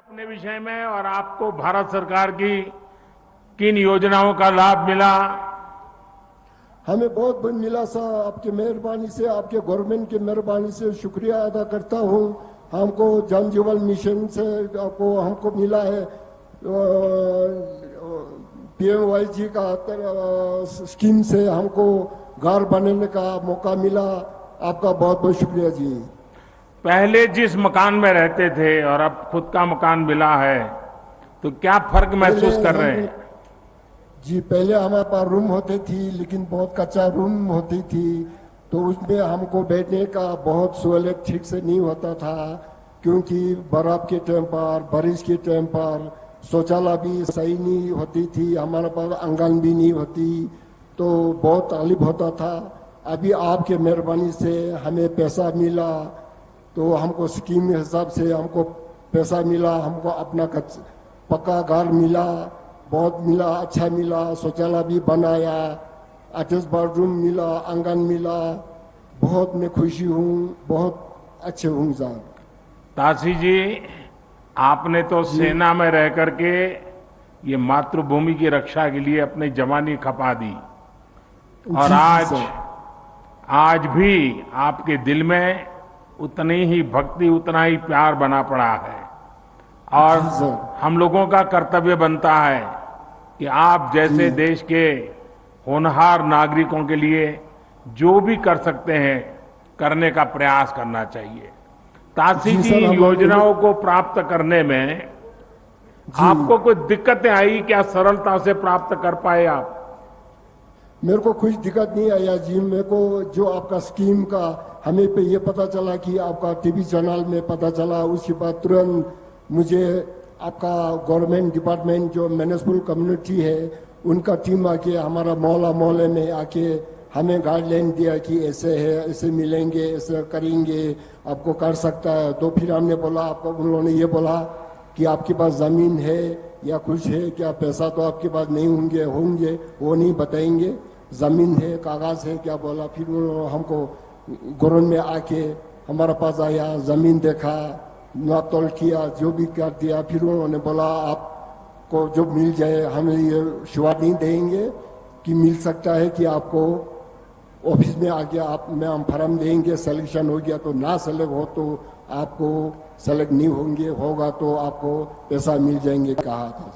अपने विषय में और आपको भारत सरकार की किन योजनाओं का लाभ मिला? हमें बहुत मिला सर, आपकी मेहरबानी से, आपके गवर्नमेंट की मेहरबानी से शुक्रिया अदा करता हूँ। हमको जन जीवन मिशन से हमको मिला है PMYG का स्कीम से हमको घर बनाने का मौका मिला। आपका बहुत बहुत शुक्रिया जी। पहले जिस मकान में रहते थे और अब खुद का मकान मिला है तो क्या फर्क महसूस कर रहे हैं? जी, पहले हमारे पास रूम होते थी, लेकिन बहुत कच्चा रूम होती थी, तो उसमें हमको बैठने का बहुत सहूलियत ठीक से नहीं होता था, क्योंकि बर्फ के टाइम पर, बारिश के टाइम पर शौचालय भी सही नहीं होती थी, हमारे पास आंगन भी नहीं होती, तो बहुत तकलीफ होता था। अभी आपके मेहरबानी से हमें पैसा मिला, तो हमको स्कीम के हिसाब से हमको पैसा मिला, हमको अपना पक्का घर मिला, बहुत मिला, अच्छा मिला, शौचालय भी बनाया, अटैच बाथरूम मिला, आंगन मिला। बहुत मैं खुशी हूँ, बहुत अच्छे हूँ सर। ताशी जी, आपने तो सेना में रह करके ये मातृभूमि की रक्षा के लिए अपनी जवानी खपा दी और आज भी आपके दिल में उतनी ही भक्ति, उतना ही प्यार बना पड़ा है और हम लोगों का कर्तव्य बनता है कि आप जैसे देश के होनहार नागरिकों के लिए जो भी कर सकते हैं करने का प्रयास करना चाहिए। ताशी जी, योजनाओं को प्राप्त करने में आपको कोई दिक्कतें आई क्या? सरलता से प्राप्त कर पाए आप? मेरे को कुछ दिक्कत नहीं आया जी। मेरे को जो आपका स्कीम का हमें पे ये पता चला कि आपका टीवी चैनल में पता चला, उसके बाद तुरंत मुझे आपका गवर्नमेंट डिपार्टमेंट जो म्युनिसिपल कम्युनिटी है उनका टीम आके हमारा मोहल्ले में आके हमें गाइडलाइन दिया कि ऐसे है, ऐसे मिलेंगे, ऐसे करेंगे, आपको कर सकता है। तो फिर हमने बोला, आपको उन लोगों ने ये बोला कि आपके पास ज़मीन है या कुछ है क्या? पैसा तो आपके पास नहीं होंगे वो नहीं बताएंगे, ज़मीन है, कागज़ है क्या? बोला। फिर उन्होंने हमको गवर्नमेंट में आके हमारे पास आया, ज़मीन देखा, नाप तोल किया, जो भी कर दिया। फिर उन्होंने बोला आपको जो मिल जाए, हम ये शुरुआत नहीं देंगे कि मिल सकता है कि आपको ऑफिस में आके हम फॉर्म देंगे, सिलेक्शन हो गया तो, ना सेलेक्ट हो तो आपको सेलेक्ट नहीं होगा तो आपको पैसा मिल जाएंगे, कहा था।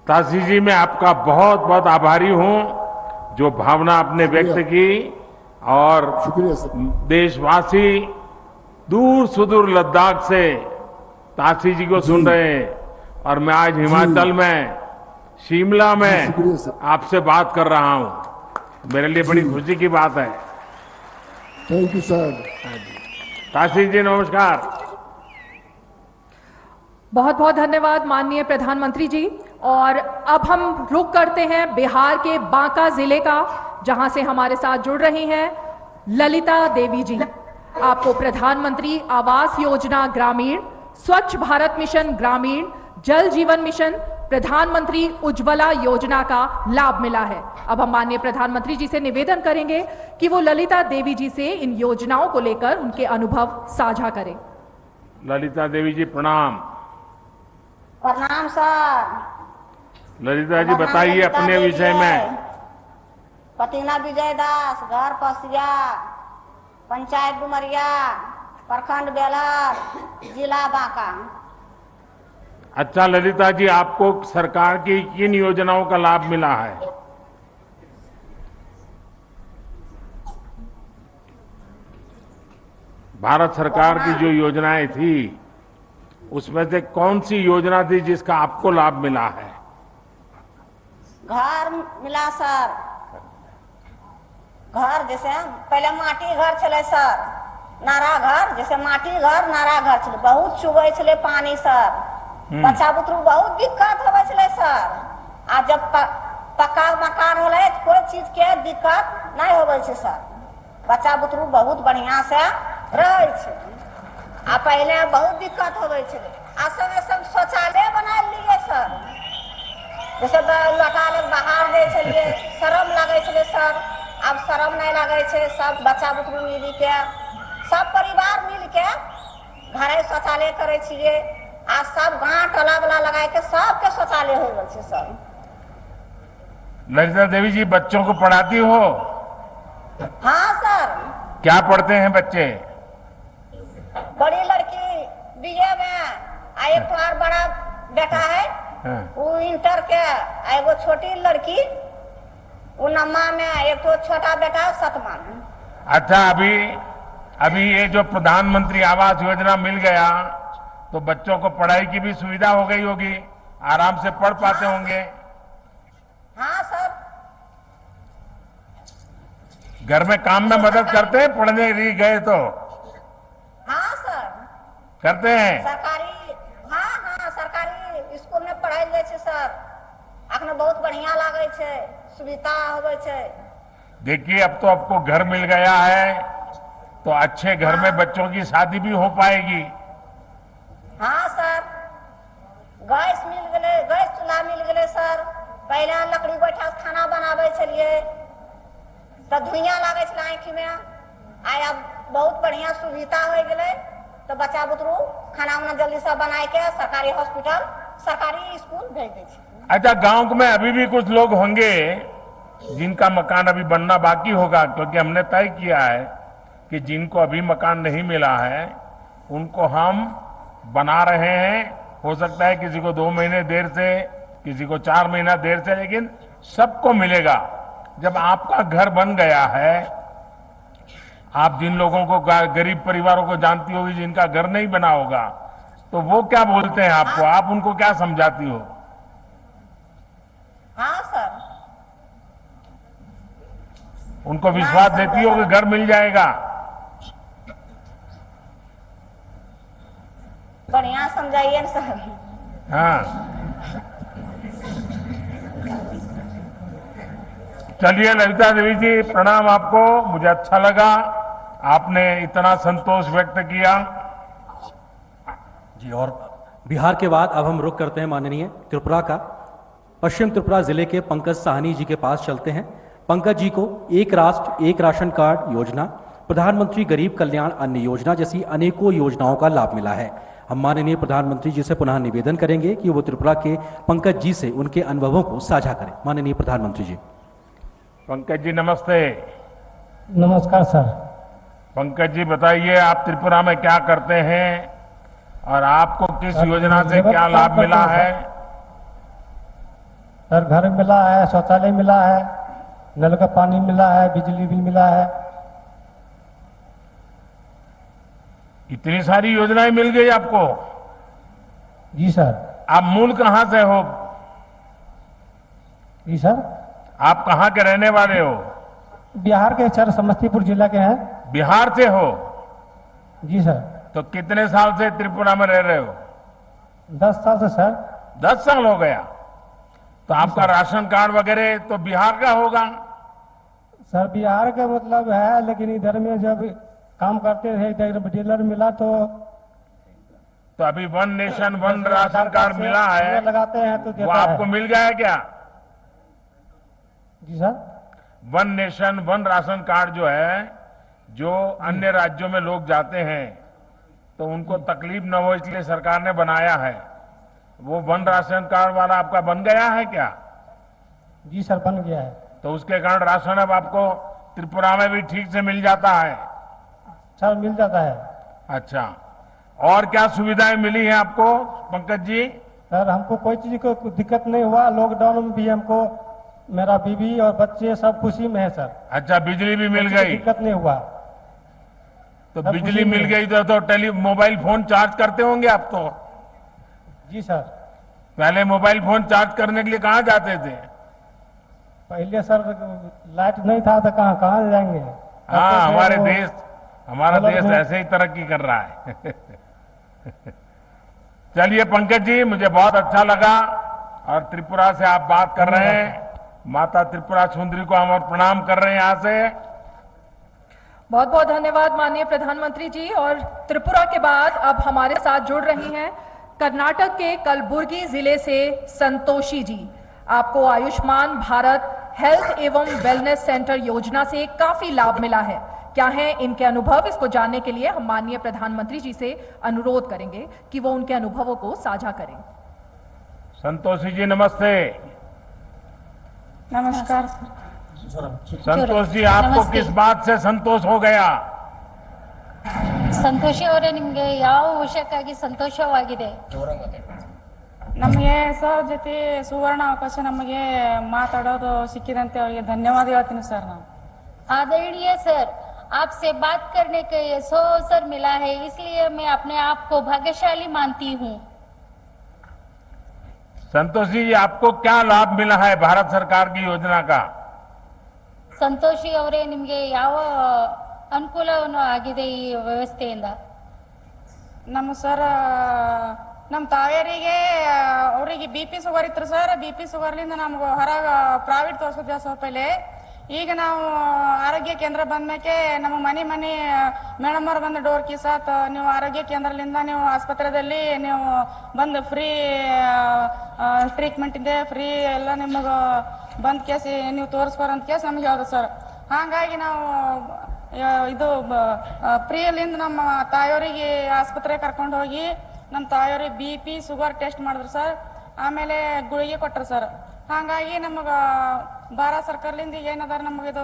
ताशी जी, मैं आपका बहुत बहुत आभारी हूं जो भावना आपने व्यक्त की और शुक्रिया सर। देशवासी दूर सुदूर लद्दाख से ताशी जी को सुन रहे हैं और मैं आज हिमाचल में शिमला में आपसे बात कर रहा हूं, मेरे लिए बड़ी खुशी की बात है। Thank you sir. Tashi ji नमस्कार। बहुत बहुत धन्यवाद माननीय प्रधानमंत्री जी। और अब हम रुख करते हैं बिहार के बांका जिले का, जहां से हमारे साथ जुड़ रही हैं ललिता देवी जी। आपको प्रधानमंत्री आवास योजना ग्रामीण, स्वच्छ भारत मिशन ग्रामीण, जल जीवन मिशन, प्रधानमंत्री उज्ज्वला योजना का लाभ मिला है। अब हम माननीय प्रधानमंत्री जी से निवेदन करेंगे कि वो ललिता देवी जी से इन योजनाओं को लेकर उनके अनुभव साझा करें। ललिता देवी जी प्रणाम। प्रणाम सर। ललिता जी बताइए अपने विषय में। पतिना विजय दास, घर पसिया, पंचायत डुमरिया, प्रखंड बेलहर, जिला बांका। अच्छा ललिता जी, आपको सरकार की किन योजनाओं का लाभ मिला है? भारत सरकार की जो योजनाएं थी उसमें से कौन सी योजना थी जिसका आपको लाभ मिला है? घर मिला सर। घर जैसे पहले माटी घर चले सर, नारा घर, जैसे माटी घर नारा घर चले, बहुत चुबे चले पानी सर, बच्चा बुतरू बहुत दिक्कत होवे चले सर। आ जब पक्का मकान होले कोई चीज के दिक्कत नहीं होवे छे सर, बच्चा बुतरू बहुत बढ़िया से रहे छे। आ पहले बहुत दिक्कत होवे छे, आ सब शौचालय बना लिए सर, जैसे लड़का लोग बाहर दे छलिए, शर्म लगे छले सर, अब शर्म नहीं लगे छे। सब बच्चा बुतरू मिल के, सब परिवार मिल के घरे शौचालय करे छिए। आज सब गांव टोला वाला लगा के सबके शौचालय हो गए छे सब। ललिता देवी जी बच्चों को पढ़ाती हो? हाँ सर। क्या पढ़ते हैं बच्चे? बड़ी लड़की बीए में, आ एक तो और बड़ा बेटा है हाँ। वो इंटर के, आ एगो छोटी लड़की वो नम्मा में, एक तो छोटा बेटा सतमा में। अच्छा, अभी ये जो प्रधानमंत्री आवास योजना मिल गया तो बच्चों को पढ़ाई की भी सुविधा हो गई होगी, आराम से पढ़ पाते होंगे। हाँ सर। घर में काम में मदद करते हैं पढ़ने गए तो? हाँ सर करते हैं। सरकारी, हाँ सरकारी स्कूल में पढ़ाई ले छे सर। अखने बहुत बढ़िया लागे छे, सुविधा होवे छे। देखिए अब तो आपको घर मिल गया है तो अच्छे घर में बच्चों की शादी भी हो पाएगी। हाँ सर, गैस मिल गए, गैस चूल्हा मिल गए सर। पहले लकड़ी बैठा खाना बनावे छलिए तो धुइयां लागे छे आँखि में, आया बहुत बढ़िया सुविधा हो गए तो बच्चा बुतरू खाना उना जल्दी से बना के सरकारी हॉस्पिटल, सरकारी स्कूल भेज दे छे। अच्छा, गांव में अभी भी कुछ लोग होंगे जिनका मकान अभी बनना बाकी होगा, क्योंकि हमने तय किया है कि जिनको अभी मकान नहीं मिला है उनको हम बना रहे हैं। हो सकता है किसी को 2 महीने देर से, किसी को 4 महीना देर से, लेकिन सबको मिलेगा। जब आपका घर बन गया है, आप जिन लोगों को, गरीब परिवारों को जानती होगी जिनका घर नहीं बना होगा, तो वो क्या बोलते हैं आपको, आप उनको क्या समझाती हो? हाँ सर। उनको विश्वास देती हो कि घर मिल जाएगा? बढ़िया समझाइए सर। हाँ, चलिए ललिता देवी जी, प्रणाम आपको। मुझे अच्छा लगा आपने इतना संतोष व्यक्त किया जी। और बिहार के बाद अब हम रुख करते हैं माननीय त्रिपुरा का। पश्चिम त्रिपुरा जिले के पंकज साहनी जी के पास चलते हैं। पंकज जी को एक राष्ट्र एक राशन कार्ड योजना, प्रधानमंत्री गरीब कल्याण अन्न योजना जैसी अनेकों योजनाओं का लाभ मिला है। हम माननीय प्रधानमंत्री जी से पुनः निवेदन करेंगे कि वो त्रिपुरा के पंकज जी से उनके अनुभवों को साझा करें। माननीय प्रधानमंत्री जी। पंकज जी नमस्ते। नमस्कार सर। पंकज जी बताइए, आप त्रिपुरा में क्या करते हैं और आपको किस योजना से क्या लाभ मिला है? सर घर मिला है, शौचालय मिला है, नल का पानी मिला है, बिजली बिल मिला है। इतनी सारी योजनाएं मिल गई आपको? जी सर। आप मूल कहां से हो? जी सर। आप कहां के रहने वाले हो? बिहार के सर, समस्तीपुर जिला के हैं। बिहार से हो? जी सर। तो कितने साल से त्रिपुरा में रह रहे हो? 10 साल से सर। 10 साल हो गया। तो आपका राशन कार्ड वगैरह तो बिहार का होगा? सर बिहार का मतलब है, लेकिन इधर में जब काम करते थे इधर डीलर मिला तो अभी one nation one ration card मिला है, लगाते हैं तो वो आपको मिल गया क्या? जी sir. One nation one ration card जो है, जो अन्य राज्यों में लोग जाते हैं तो उनको तकलीफ न हो इसलिए सरकार ने बनाया है। वो वन राशन कार्ड वाला आपका बन गया है क्या? जी सर बन गया है। तो उसके कारण राशन अब आपको त्रिपुरा में भी ठीक से मिल जाता है? सर मिल जाता है। अच्छा, और क्या सुविधाएं मिली हैं आपको पंकज जी? सर हमको कोई चीज को दिक्कत नहीं हुआ। लॉकडाउन में भी हमको, मेरा बीवी और बच्चे सब खुशी में है सर। अच्छा, बिजली भी मिल गई? दिक्कत नहीं हुआ। तो बिजली मिल गई तो मोबाइल फोन चार्ज करते होंगे आप तो? जी सर। पहले मोबाइल फोन चार्ज करने के लिए कहाँ जाते थे? पहले सर लाइट नहीं था तो कहाँ जाएंगे। हाँ, हमारा देश ऐसे ही तरक्की कर रहा है। चलिए पंकज जी, मुझे बहुत अच्छा लगा। और त्रिपुरा से आप बात कर रहे हैं, माता त्रिपुरा सुंदरी को हम और प्रणाम कर रहे हैं यहाँ से। बहुत बहुत धन्यवाद माननीय प्रधानमंत्री जी। और त्रिपुरा के बाद अब हमारे साथ जुड़ रही हैं कर्नाटक के कलबुर्गी जिले से संतोषी जी। आपको आयुष्मान भारत हेल्थ एवं वेलनेस सेंटर योजना से काफी लाभ मिला है, क्या है इनके अनुभव, इसको जानने के लिए हम माननीय प्रधानमंत्री जी से अनुरोध करेंगे कि वो उनके अनुभवों को साझा करें। संतोषी जी नमस्ते। नमस्कार। संतोष जी, आपको नमस्ते। किस बात से संतोष हो गया? ಸಂತೋಷಿ ಅವರೇ, ನಿಮ್ಗೆ ಯಾವ ವಿಷಯಕ್ಕಾಗಿ ಸಂತೋಷವಾಗಿದೆ? ನಮಗೆ ಸರ್ ಜೊತೆ ಸುವರ್ಣ ಅವಕಾಶ ನಮಗೆ ಮಾತಾಡೋದು ಸಿಕ್ಕಿದಂತೆ ಅವರಿಗೆ ಧನ್ಯವಾದ ಹೇಳ್ತೀನಿ ಸರ್ ನಾನು। आदरणीय सर, आपसे बात करने का ये अवसर मिला है, इसलिए मैं अपने आप को भाग्यशाली मानती हूँ। संतोष जी, आपको क्या लाभ मिला है भारत सरकार की योजना का? ಸಂತೋಷಿ ಅವರೇ, ನಿಮ್ಗೆ ಯಾವ ಅನುಕೂಲವನ್ನು ಆಗಿದೆ ಈ ವ್ಯವಸ್ಥೆಯಿಂದ? ನಮ್ಮ ಸರ್ ನಮ್ಮ ತಾಯಿಯರಿಗೆ ಅವರಿಗೆ BP ಶುಗರ್ ಇತ್ತು ಸರ್, BP ಶುಗರ್ಲಿಂದ ನಮ್ಗೆ ಹೊರಗ ಪ್ರೈವೇಟ್ ತೋರಿಸಿದ್ವಿ ಸ್ವಲ್ಪ ಪೈಲೆ। ಈಗ ನಾವು ಆರೋಗ್ಯ ಕೇಂದ್ರ ಬಂದ್ಮೇಲೆ ನಮ್ಮ ಮನೆ ಮೇಡಮ್ ಅವ್ರು ಬಂದು ಡೋರ್ ಕಿಸಾತ್ ನೀವು ಆರೋಗ್ಯ ಕೇಂದ್ರದಿಂದ ನೀವು ಆಸ್ಪತ್ರೆಯಲ್ಲಿ ನೀವು ಬಂದು ಫ್ರೀ ಟ್ರೀಟ್ಮೆಂಟ್ ಇದೆ, ಫ್ರೀ ಎಲ್ಲ ನಿಮಗೆ ಬಂದ್ ಕೇಸಿ ನೀವು ತೋರಿಸ್ಬಾರಂತ ಕೇಸ್ ನಮ್ಗೆ ಹೇಳ್ದು ಸರ್। ಹಾಗಾಗಿ ನಾವು ಇದು ಫ್ರೀಯಲ್ಲಿಂದ ನಮ್ಮ ತಾಯಿಯವರಿಗೆ ಆಸ್ಪತ್ರೆ ಕರ್ಕೊಂಡು ಹೋಗಿ ನಮ್ಮ ತಾಯಿಯವ್ರಿಗೆ BP ಶುಗರ್ ಟೆಸ್ಟ್ ಮಾಡಿದ್ರು ಸರ್, ಆಮೇಲೆ ಗುಳಿಗೆ ಕೊಟ್ಟರು ಸರ್। ಹಾಗಾಗಿ ನಮಗ ಭಾರತ ಸರ್ಕಾರದಿಂದ ಏನದಾರ ನಮಗಿದು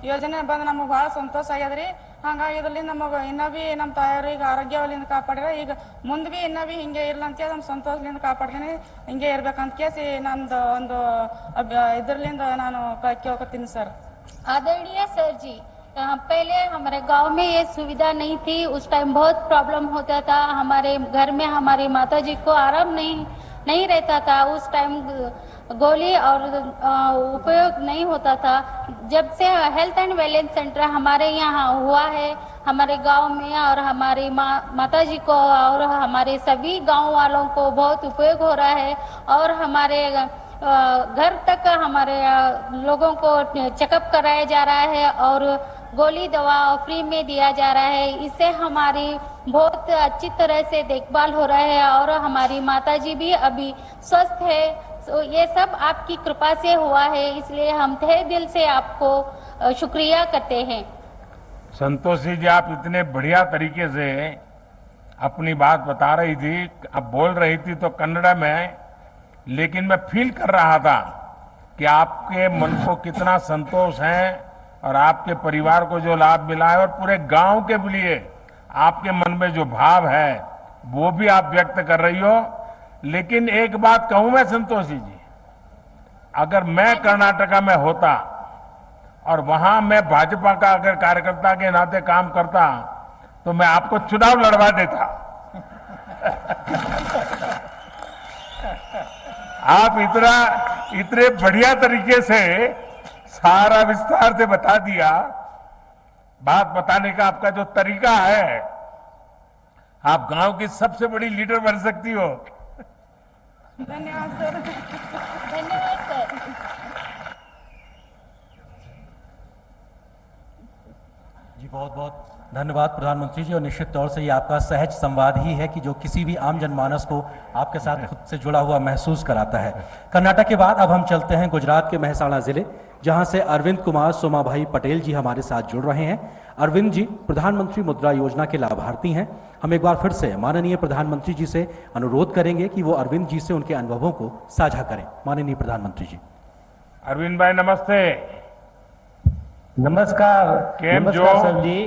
ಯೋಜನೆ ಬಂದು ನಮಗೆ ಭಾಳ ಸಂತೋಷ ಆಗ್ಯದ್ರಿ। ಹಾಗಾಗಿ ಇದರಿಂದ ನಮಗೆ ಇನ್ನೂ ಬಿ ನಮ್ಮ ತಾಯಿಯವ್ರಿಗೆ ಆರೋಗ್ಯವಲ್ಲಿಂದ ಕಾಪಾಡ್ಯಾರ, ಈಗ ಮುಂದೆ ಬಿ ಇನ್ನೂ ಬಿ ಹಿಂಗೆ ಇರ್ಲಂತ ನಮ್ಮ ಸಂತೋಷದಿಂದ ಕಾಪಾಡ್ತೀನಿ, ಹಿಂಗೆ ಇರ್ಬೇಕಂತ ಕೇಸಿ ನಂದು ಒಂದು ಇದರ್ಲಿಂದ ನಾನು ಕೇಳ್ಕೊತೀನಿ ಸರ್। आदरणीय सर जी, पहले हमारे गांव में ये सुविधा नहीं थी, उस टाइम बहुत प्रॉब्लम होता था, हमारे घर में हमारी माता जी को आराम नहीं रहता था, उस टाइम गोली और उपयोग नहीं होता था। जब से हेल्थ एंड वेलनेस सेंटर हमारे यहाँ हुआ है हमारे गांव में, और हमारी माता जी को और हमारे सभी गांव वालों को बहुत उपयोग हो रहा है, और हमारे घर तक हमारे लोगों को चेकअप कराया जा रहा है और गोली दवा फ्री में दिया जा रहा है। इससे हमारी बहुत अच्छी तरह से देखभाल हो रहा है और हमारी माताजी भी अभी स्वस्थ है। तो ये सब आपकी कृपा से हुआ है, इसलिए हम तहे दिल से आपको शुक्रिया करते हैं। संतोषी जी, आप इतने बढ़िया तरीके से अपनी बात बता रही थी, अब बोल रही थी तो कन्नड़ा में, लेकिन मैं फील कर रहा था कि आपके मन को कितना संतोष है और आपके परिवार को जो लाभ मिला है और पूरे गांव के लिए आपके मन में जो भाव है वो भी आप व्यक्त कर रही हो। लेकिन एक बात कहूं मैं संतोषी जी, अगर मैं कर्नाटका में होता और वहां मैं भाजपा का अगर कार्यकर्ता के नाते काम करता तो मैं आपको चुनाव लड़वा देता। आप इतने बढ़िया तरीके से सारा विस्तार से बता दिया, बात बताने का आपका जो तरीका है, आप गांव की सबसे बड़ी लीडर बन सकती हो। धन्यवाद सर। धन्यवाद सर। जी बहुत बहुत धन्यवाद प्रधानमंत्री जी, और निश्चित तौर से ये आपका सहज संवाद ही है कि जो किसी भी आम जनमानस को आपके साथ खुद से जुड़ा हुआ महसूस कराता है। कर्नाटक के बाद अब हम चलते हैं गुजरात के मेहसाणा जिले, जहां से अरविंद कुमार सोमाभाई पटेल जी हमारे साथ जुड़ रहे हैं। अरविंद जी प्रधानमंत्री मुद्रा योजना के लाभार्थी हैं। हम एक बार फिर से माननीय प्रधानमंत्री जी से अनुरोध करेंगे कि वो अरविंद जी से उनके अनुभवों को साझा करें। माननीय प्रधानमंत्री जी। अरविंद भाई नमस्ते। नमस्कार। केम जो? नमस्कार सर जी।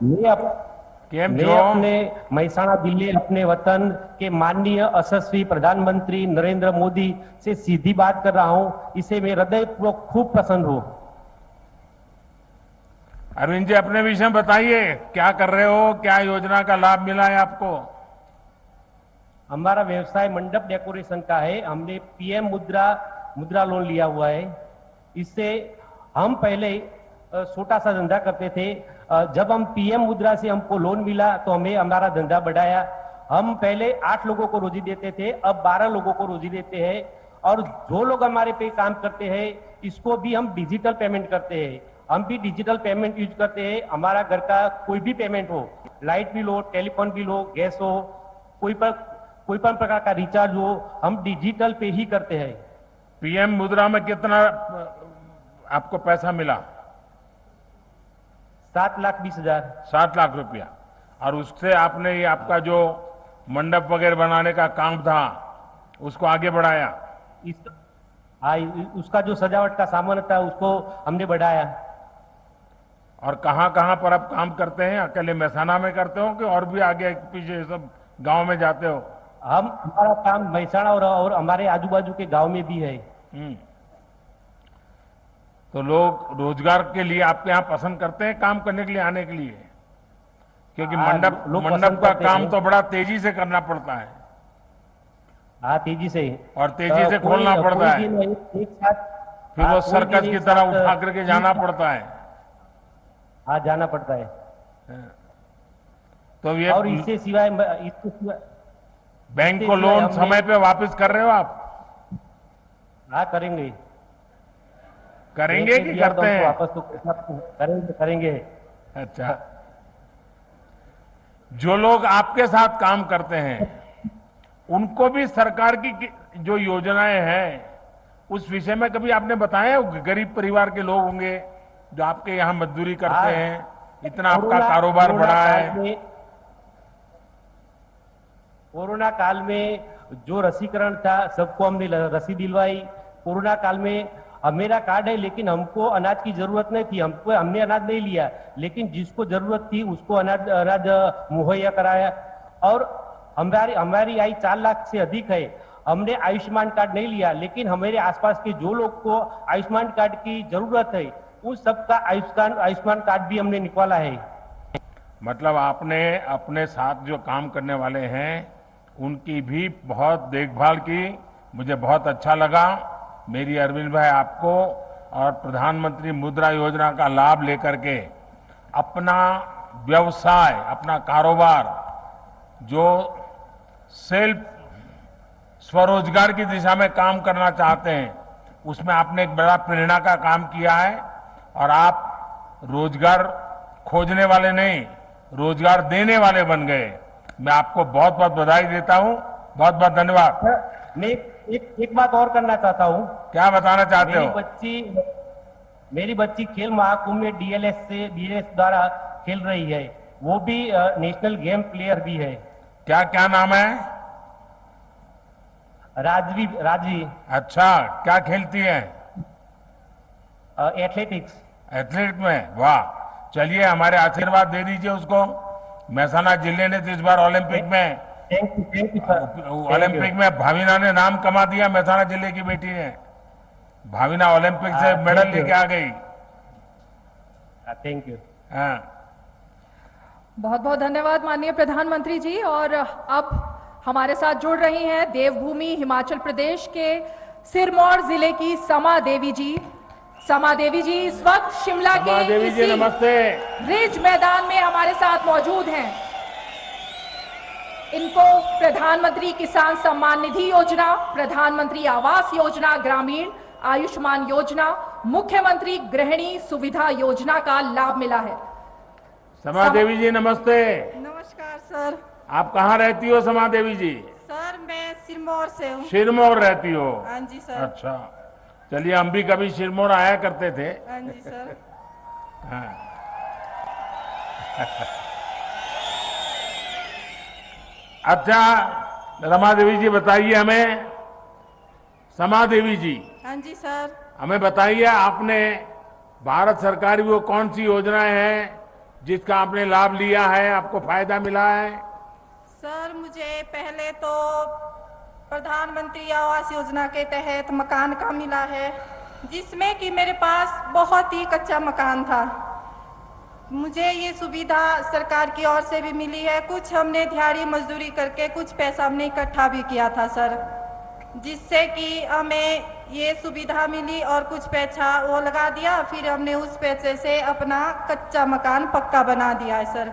मैं जो? अपने महसाणा जिले अपने वतन के माननीय यशस्वी प्रधानमंत्री नरेंद्र मोदी से सीधी बात कर रहा हूं, इसे मैं हृदयपूर्वक खूब प्रसन्न हूं। अरविंद जी अपने विषय में बताइए, क्या कर रहे हो, क्या योजना का लाभ मिला है आपको? हमारा व्यवसाय मंडप डेकोरेशन का है। हमने PM मुद्रा लोन लिया हुआ है। इससे हम पहले छोटा सा धंधा करते थे। जब हम PM मुद्रा से हमको लोन मिला तो हमें हमारा धंधा बढ़ाया। हम पहले 8 लोगों को रोजी देते थे, अब 12 लोगों को रोजी देते हैं, और जो लोग हमारे पे काम करते हैं इसको भी हम डिजिटल पेमेंट करते हैं। हम भी डिजिटल पेमेंट यूज करते हैं। हमारा घर का कोई भी पेमेंट हो, लाइट बिल हो, टेलीफोन बिल हो, गैस हो, कोई पण प्रकार का रिचार्ज हो, हम डिजिटल पे ही करते हैं। PM मुद्रा में कितना आपको पैसा मिला? 7,20,000। 7 लाख रुपया। और उससे आपने ये आपका जो मंडप वगैरह बनाने का काम था उसको आगे बढ़ाया। उसका जो सजावट का सामान था उसको हमने बढ़ाया। और कहाँ कहाँ पर आप काम करते हैं? अकेले महसाना में करते हो कि और भी आगे पीछे सब गांव में जाते हो? हमारा काम महसाना और हमारे आजू बाजू के गांव में भी है। तो लोग रोजगार के लिए आपके यहाँ पसंद करते हैं काम करने के लिए आने के लिए? क्योंकि मंडप का काम तो बड़ा तेजी से करना पड़ता है। हाँ, तेजी से और तेजी से खोलना पड़ता है। एक साथ फिर वो सर्कस की तरह उठा करके जाना पड़ता है। हाँ, जाना पड़ता है। तो ये और इससे सिवाय बैंक को लोन समय पे वापस कर रहे हो आप? हाँ, करेंगे कि करते हैं? वापस तो करेंगे। अच्छा, जो लोग आपके साथ काम करते हैं उनको भी सरकार की जो योजनाएं हैं उस विषय में कभी आपने बताया? गरीब परिवार के लोग होंगे जो आपके यहाँ मजदूरी करते हैं, इतना आपका कारोबार बढ़ा है। कोरोना काल में जो रसीकरण था सबको हमने रसी दिलवाई। कोरोना काल में मेरा कार्ड है लेकिन हमको अनाज की जरूरत नहीं थी, हमने अनाज नहीं लिया, लेकिन जिसको जरूरत थी उसको अनाज मुहैया कराया। और हमारी आय 4 लाख से अधिक है। हमने आयुष्मान कार्ड नहीं लिया, लेकिन हमारे आसपास के जो लोग को आयुष्मान कार्ड की जरूरत है उन सबका आयुष्मान कार्ड भी हमने निकाला है। मतलब आपने अपने साथ जो काम करने वाले हैं उनकी भी बहुत देखभाल की। मुझे बहुत अच्छा लगा। मेरी अरविंद भाई आपको और प्रधानमंत्री मुद्रा योजना का लाभ लेकर के अपना व्यवसाय, अपना कारोबार जो सेल्फ स्वरोजगार की दिशा में काम करना चाहते हैं उसमें आपने एक बड़ा प्रेरणा का काम किया है। और आप रोजगार खोजने वाले नहीं, रोजगार देने वाले बन गए। मैं आपको बहुत बहुत बधाई देता हूं। बहुत बहुत धन्यवाद। मैं एक बात और करना चाहता हूं। क्या बताना चाहते हो? मेरी बच्ची खेल महाकुंभ में डीएलएस द्वारा खेल रही है। वो भी नेशनल गेम प्लेयर भी है। क्या नाम है? राजवी। अच्छा, क्या खेलती है? एथलेटिक्स। एथलेटिक्स में? वाह, चलिए हमारे आशीर्वाद दे दीजिए उसको। महसाना जिले ने इस बार ओलंपिक में भाविना ने नाम कमा दिया। महसाना जिले की बेटी ने भाविना ओलंपिक से मेडल लेके आ गई। Thank you. हाँ, बहुत बहुत धन्यवाद माननीय प्रधानमंत्री जी। और अब हमारे साथ जुड़ रही हैं देवभूमि हिमाचल प्रदेश के सिरमौर जिले की समा देवी जी। समा देवी जी इस वक्त शिमला के किसी नमस्ते रिज मैदान में हमारे साथ मौजूद हैं। इनको प्रधानमंत्री किसान सम्मान निधि योजना, प्रधानमंत्री आवास योजना ग्रामीण, आयुष्मान योजना, मुख्यमंत्री गृहिणी सुविधा योजना का लाभ मिला है। समा देवी जी नमस्ते। नमस्कार सर। आप कहाँ रहती हो समा देवी जी? सर मैं सिरमौर से हूँ। सिरमौर रहती हो? हाँ जी सर। अच्छा, चलिए हम भी कभी सिरमौर आया करते थे। हाँ जी सर। हाँ। अच्छा रमा देवी जी बताइए हमें। समा देवी जी, हाँ जी सर। हमें बताइए आपने भारत सरकार की वो कौन सी योजनाएं हैं जिसका आपने लाभ लिया है, आपको फायदा मिला है? सर मुझे पहले तो प्रधानमंत्री आवास योजना के तहत मकान का मिला है, जिसमें कि मेरे पास बहुत ही कच्चा मकान था। मुझे ये सुविधा सरकार की ओर से भी मिली है। कुछ हमने दिहाड़ी मजदूरी करके कुछ पैसा हमने इकट्ठा भी किया था सर, जिससे कि हमें ये सुविधा मिली और कुछ पैसा वो लगा दिया, फिर हमने उस पैसे से अपना कच्चा मकान पक्का बना दिया है सर।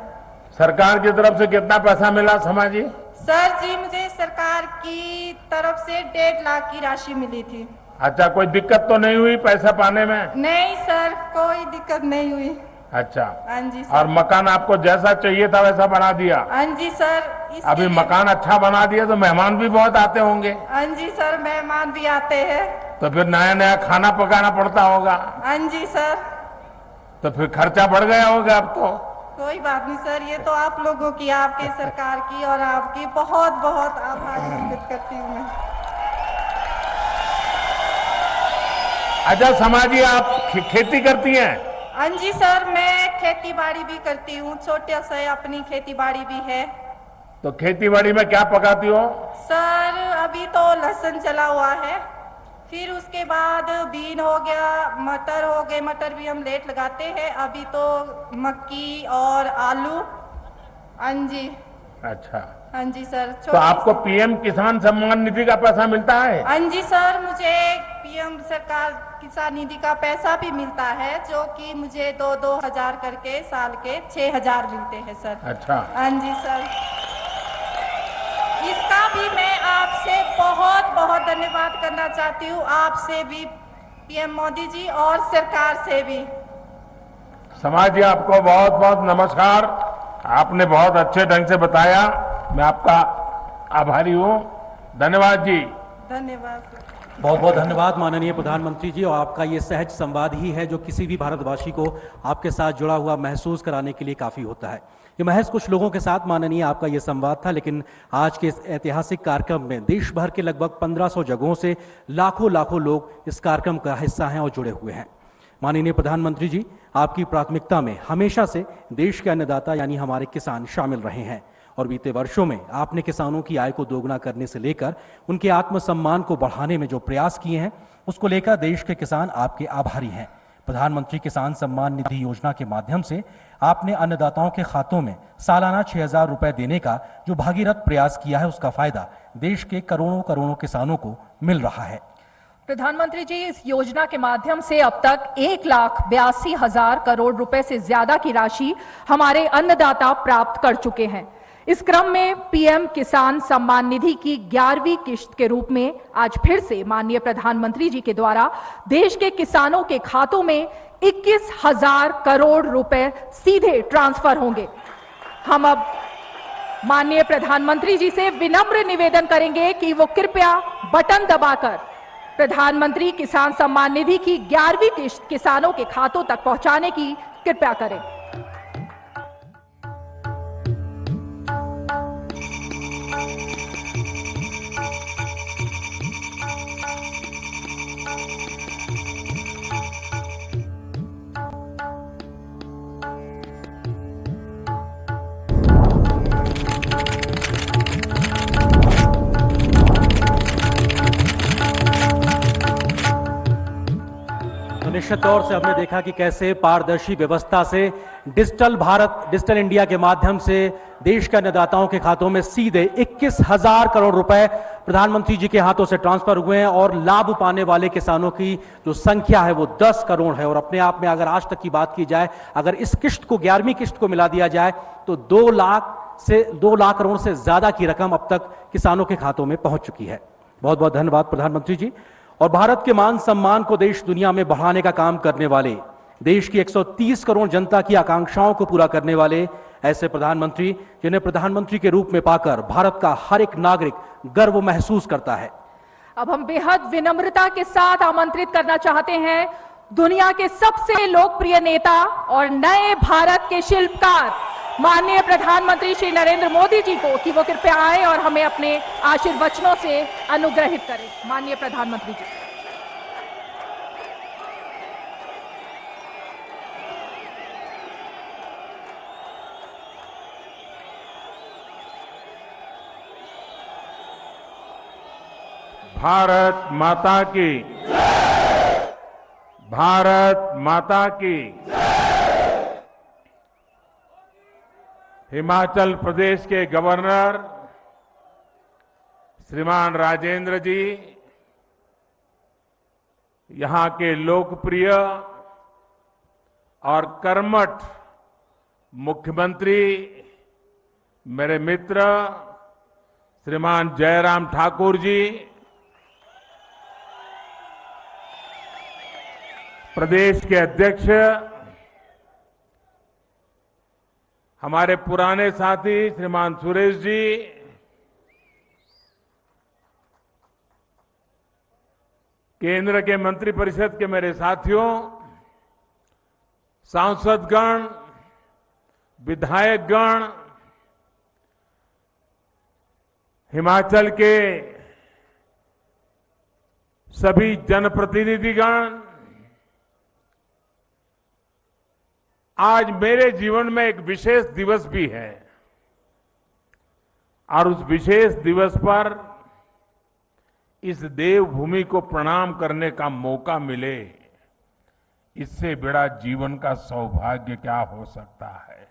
सरकार की तरफ से कितना पैसा मिला समा जी? सर जी मुझे सरकार की तरफ से 1.5 लाख की राशि मिली थी। अच्छा, कोई दिक्कत तो नहीं हुई पैसा पाने में? नहीं सर, कोई दिक्कत नहीं हुई। अच्छा, हाँ जी सर। और मकान आपको जैसा चाहिए था वैसा बना दिया? हाँ जी सर। अभी मकान अच्छा बना दिया तो मेहमान भी बहुत आते होंगे? हाँ जी सर, मेहमान भी आते हैं। तो फिर नया नया खाना पकाना पड़ता होगा? हाँ जी सर। तो फिर खर्चा बढ़ गया होगा अब तो। कोई बात नहीं सर, ये तो आप लोगों की, आपके सरकार की और आपकी बहुत बहुत आभार व्यक्त करती हूँ मैं। अच्छा समाजी, आप खेती करती हैं? हाँ जी सर, मैं खेती बाड़ी भी करती हूँ, छोटे से अपनी खेती बाड़ी भी है। तो खेती बाड़ी में क्या पकाती हो? सर अभी तो लहसुन चला हुआ है, फिर उसके बाद बीन हो गया, मटर हो गए, मटर भी हम लेट लगाते हैं, अभी तो मक्की और आलू। हाँ जी। अच्छा। हाँ जी सर। तो आपको पीएम किसान सम्मान निधि का पैसा मिलता है? हाँ जी सर, मुझे पीएम सरकार किसान निधि का पैसा भी मिलता है, जो कि मुझे 2-2 हजार करके साल के 6,000 मिलते हैं सर। अच्छा। हाँ जी सर, इसका भी मैं आपसे बहुत बहुत धन्यवाद करना चाहती हूँ, आपसे भी, पीएम मोदी जी, और सरकार से भी। समाज जी, आपको बहुत बहुत नमस्कार। आपने बहुत अच्छे ढंग से बताया, मैं आपका आभारी हूँ। धन्यवाद जी। धन्यवाद। बहुत बहुत धन्यवाद माननीय प्रधानमंत्री जी। और आपका ये सहज संवाद ही है जो किसी भी भारतवासी को आपके साथ जुड़ा हुआ महसूस कराने के लिए काफ़ी होता है। ये महज कुछ लोगों के साथ माननीय आपका ये संवाद था, लेकिन आज के इस ऐतिहासिक कार्यक्रम में देश भर के लगभग 1500 जगहों से लाखों लाखों लोग इस कार्यक्रम का हिस्सा हैं और जुड़े हुए हैं। माननीय प्रधानमंत्री जी, आपकी प्राथमिकता में हमेशा से देश के अन्नदाता यानी हमारे किसान शामिल रहे हैं और बीते वर्षों में आपने किसानों की आय को दोगुना करने से लेकर उनके आत्मसम्मान को बढ़ाने में जो प्रयास किए हैं, उसको लेकर देश के किसान आपके आभारी हैं। प्रधानमंत्री किसान सम्मान निधि योजना के माध्यम से आपने अन्नदाताओं के खातों में सालाना 6,000 रुपए देने का जो भागीरथ प्रयास किया है, उसका फायदा देश के करोड़ों करोड़ों किसानों को मिल रहा है। प्रधानमंत्री जी, इस योजना के माध्यम से अब तक 1,82,000 करोड़ रुपए से ज्यादा की राशि हमारे अन्नदाता प्राप्त कर चुके हैं। इस क्रम में पीएम किसान सम्मान निधि की 11वीं किश्त के रूप में आज फिर से माननीय प्रधानमंत्री जी के द्वारा देश के किसानों के खातों में 21,000 करोड़ रुपए सीधे ट्रांसफर होंगे। हम अब माननीय प्रधानमंत्री जी से विनम्र निवेदन करेंगे कि वो कृपया बटन दबाकर प्रधानमंत्री किसान सम्मान निधि की 11वीं किश्त किसानों के खातों तक पहुंचाने की कृपया करें। निश्चित तौर से हमने देखा कि कैसे पारदर्शी व्यवस्था से डिजिटल भारत, डिजिटल इंडिया के माध्यम से देश के अन्नदाताओं के खातों में सीधे 21,000 करोड़ रुपए प्रधानमंत्री जी के हाथों से ट्रांसफर हुए हैं और लाभ पाने वाले किसानों की जो संख्या है वो 10 करोड़ है। और अपने आप में अगर आज तक की बात की जाए, अगर इस किश्त को 11वीं किश्त को मिला दिया जाए तो 2 लाख करोड़ से ज्यादा की रकम अब तक किसानों के खातों में पहुंच चुकी है। बहुत बहुत धन्यवाद प्रधानमंत्री जी। और भारत के मान सम्मान को देश दुनिया में बढ़ाने का काम करने वाले, देश की 130 करोड़ जनता की आकांक्षाओं को पूरा करने वाले ऐसे प्रधानमंत्री, जिन्हें प्रधानमंत्री के रूप में पाकर भारत का हर एक नागरिक गर्व महसूस करता है। अब हम बेहद विनम्रता के साथ आमंत्रित करना चाहते हैं दुनिया के सबसे लोकप्रिय नेता और नए भारत के शिल्पकार माननीय प्रधानमंत्री श्री नरेंद्र मोदी जी को कि वो कृपया आए और हमें अपने आशीर्वचनों से अनुग्रहित करें। माननीय प्रधानमंत्री जी। भारत माता की, भारत माता की। हिमाचल प्रदेश के गवर्नर श्रीमान राजेंद्र जी, यहां के लोकप्रिय और कर्मठ मुख्यमंत्री मेरे मित्र श्रीमान जयराम ठाकुर जी, प्रदेश के अध्यक्ष हमारे पुराने साथी श्रीमान सुरेश जी, केंद्र के मंत्रिपरिषद के मेरे साथियों, सांसदगण, विधायकगण, हिमाचल के सभी जनप्रतिनिधिगण, आज मेरे जीवन में एक विशेष दिवस भी है और उस विशेष दिवस पर इस देवभूमि को प्रणाम करने का मौका मिले, इससे बड़ा जीवन का सौभाग्य क्या हो सकता है।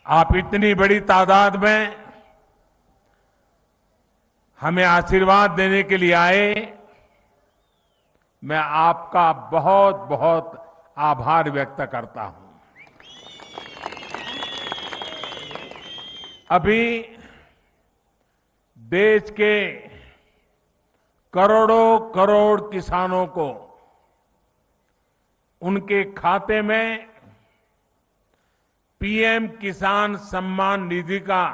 आप इतनी बड़ी तादाद में हमें आशीर्वाद देने के लिए आए, मैं आपका बहुत बहुत आभार व्यक्त करता हूं। अभी देश के करोड़ों करोड़ किसानों को उनके खाते में पीएम किसान सम्मान निधि का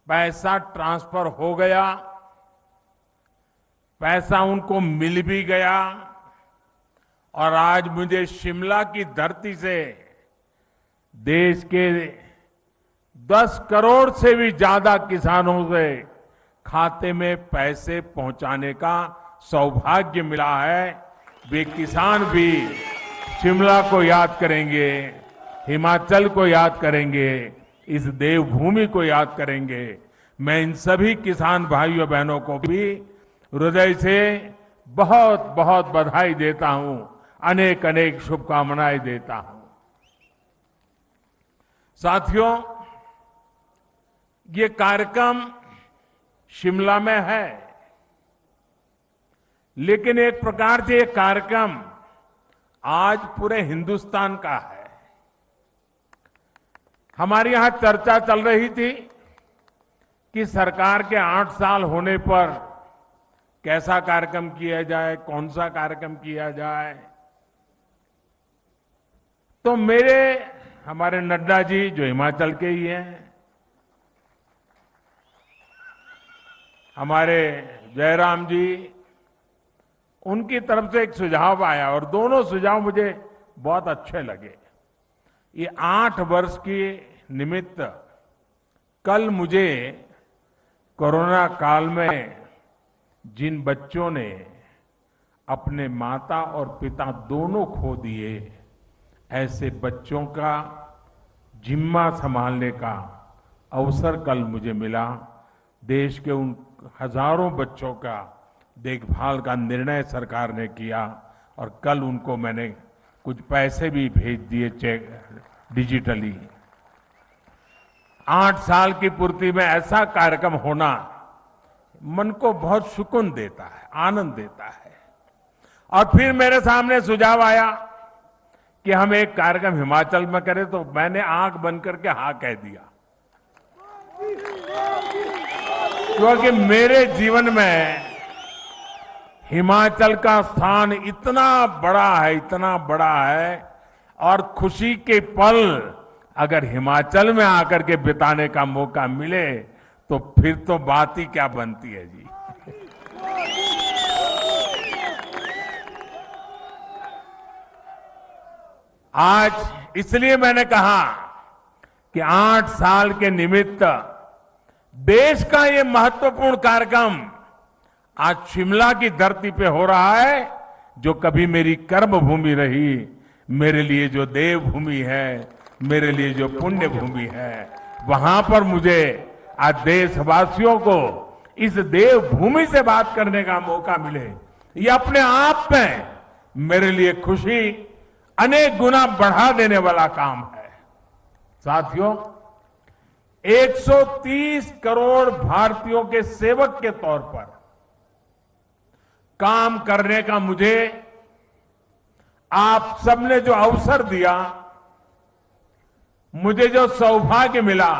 पैसा ट्रांसफर हो गया, पैसा उनको मिल भी गया और आज मुझे शिमला की धरती से देश के 10 करोड़ से भी ज्यादा किसानों से खाते में पैसे पहुंचाने का सौभाग्य मिला है। वे किसान भी शिमला को याद करेंगे, हिमाचल को याद करेंगे, इस देवभूमि को याद करेंगे। मैं इन सभी किसान भाइयों बहनों को भी हृदय से बहुत बहुत बधाई देता हूं, अनेक अनेक शुभकामनाएं देता हूं। साथियों, ये कार्यक्रम शिमला में है, लेकिन एक प्रकार से ये कार्यक्रम आज पूरे हिंदुस्तान का है। हमारे यहां चर्चा चल रही थी कि सरकार के 8 साल होने पर कैसा कार्यक्रम किया जाए, कौन सा कार्यक्रम किया जाए। तो हमारे नड्डा जी जो हिमाचल के ही हैं, हमारे जयराम जी, उनकी तरफ से एक सुझाव आया और दोनों सुझाव मुझे बहुत अच्छे लगे। ये 8 वर्ष के निमित्त कल मुझे कोरोना काल में जिन बच्चों ने अपने माता और पिता दोनों खो दिए, ऐसे बच्चों का जिम्मा संभालने का अवसर कल मुझे मिला। देश के उन हजारों बच्चों का देखभाल का निर्णय सरकार ने किया और कल उनको मैंने कुछ पैसे भी भेज दिए चेक डिजिटली। 8 साल की पूर्ति में ऐसा कार्यक्रम होना मन को बहुत सुकून देता है, आनंद देता है। और फिर मेरे सामने सुझाव आया कि हम एक कार्यक्रम हिमाचल में करें, तो मैंने आंख बंद करके हाँ कह दिया, क्योंकि मेरे जीवन में हिमाचल का स्थान इतना बड़ा है और खुशी के पल अगर हिमाचल में आकर के बिताने का मौका मिले तो फिर तो बात ही क्या बनती है जी। आज इसलिए मैंने कहा कि 8 साल के निमित्त देश का ये महत्वपूर्ण कार्यक्रम आज शिमला की धरती पे हो रहा है, जो कभी मेरी कर्म भूमि रही, मेरे लिए जो देवभूमि है, मेरे लिए जो पुण्य भूमि है, वहां पर मुझे आज देशवासियों को इस देवभूमि से बात करने का मौका मिले, ये अपने आप में मेरे लिए खुशी अनेक गुना बढ़ा देने वाला काम है। साथियों, 130 करोड़ भारतीयों के सेवक के तौर पर काम करने का मुझे आप सबने जो अवसर दिया, मुझे जो सौभाग्य मिला,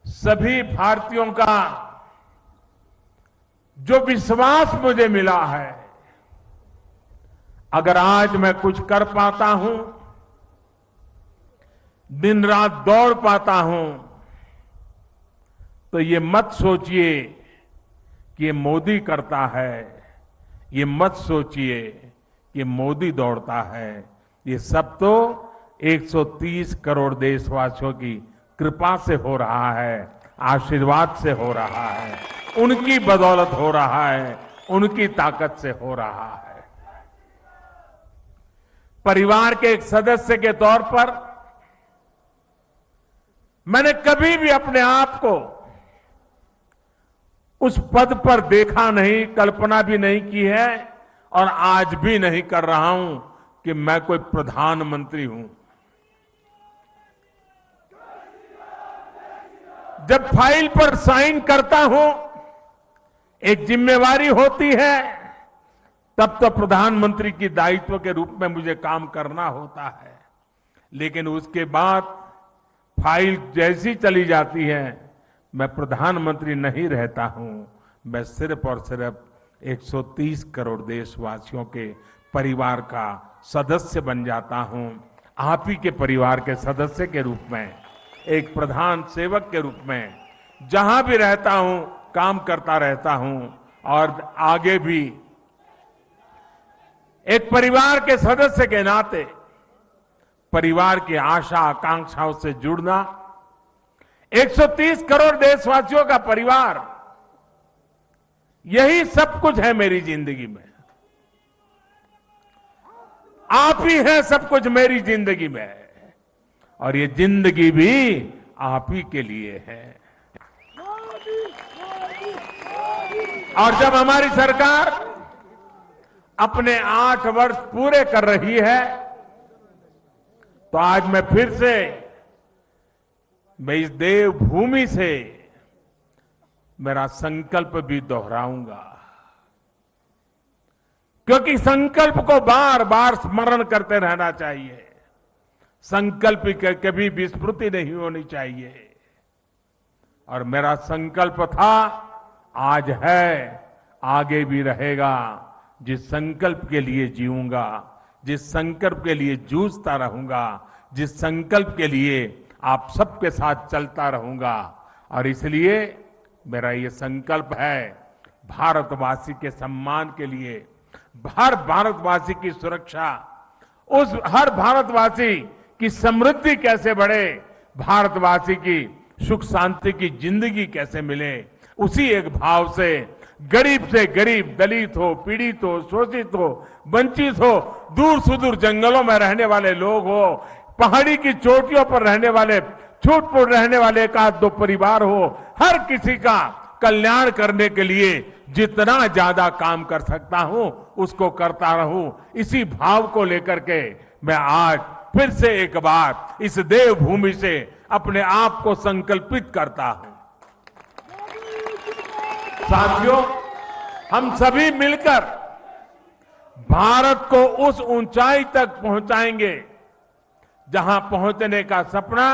सभी भारतीयों का जो विश्वास मुझे मिला है, अगर आज मैं कुछ कर पाता हूं, दिन रात दौड़ पाता हूं, तो ये मत सोचिए कि ये मोदी करता है, ये मत सोचिए कि मोदी दौड़ता है। ये सब तो 130 करोड़ देशवासियों की कृपा से हो रहा है, आशीर्वाद से हो रहा है, उनकी बदौलत हो रहा है, उनकी ताकत से हो रहा है। परिवार के एक सदस्य के तौर पर मैंने कभी भी अपने आप को उस पद पर देखा नहीं, कल्पना भी नहीं की है और आज भी नहीं कर रहा हूं कि मैं कोई प्रधानमंत्री हूं। जब फाइल पर साइन करता हूं, एक जिम्मेवारी होती है, तब तो प्रधानमंत्री की दायित्व के रूप में मुझे काम करना होता है। लेकिन उसके बाद फाइल जैसी चली जाती है, मैं प्रधानमंत्री नहीं रहता हूं। मैं सिर्फ और सिर्फ 130 करोड़ देशवासियों के परिवार का सदस्य बन जाता हूं। आप ही के परिवार के सदस्य के रूप में, एक प्रधान सेवक के रूप में जहां भी रहता हूं काम करता रहता हूं और आगे भी एक परिवार के सदस्य के नाते परिवार की आशा आकांक्षाओं से जुड़ना, 130 करोड़ देशवासियों का परिवार, यही सब कुछ है मेरी जिंदगी में। आप ही हैं सब कुछ मेरी जिंदगी में और ये जिंदगी भी आप ही के लिए है। और जब हमारी सरकार अपने 8 वर्ष पूरे कर रही है, तो आज मैं फिर से मैं इस देवभूमि से मेरा संकल्प भी दोहराऊंगा, क्योंकि संकल्प को बार बार स्मरण करते रहना चाहिए। संकल्प की कभी विस्मृति नहीं होनी चाहिए। और मेरा संकल्प था, आज है, आगे भी रहेगा। जिस संकल्प के लिए जीऊंगा, जिस संकल्प के लिए जूझता रहूंगा, जिस संकल्प के लिए आप सबके साथ चलता रहूंगा। और इसलिए मेरा ये संकल्प है, भारतवासी के सम्मान के लिए, हर भारतवासी की सुरक्षा, उस हर भारतवासी की समृद्धि कैसे बढ़े, भारतवासी की सुख शांति की जिंदगी कैसे मिले, उसी एक भाव से गरीब से गरीब, दलित हो, पीड़ित हो, शोषित हो, वंचित हो, दूर सुदूर जंगलों में रहने वाले लोग हो, पहाड़ी की चोटियों पर रहने वाले, छूटपुट रहने वाले एक आध दो परिवार हो, हर किसी का कल्याण करने के लिए जितना ज्यादा काम कर सकता हूं उसको करता रहूं। इसी भाव को लेकर के मैं आज फिर से एक बार इस देवभूमि से अपने आप को संकल्पित करता हूं। साथियों, हम सभी मिलकर भारत को उस ऊंचाई तक पहुंचाएंगे जहां पहुंचने का सपना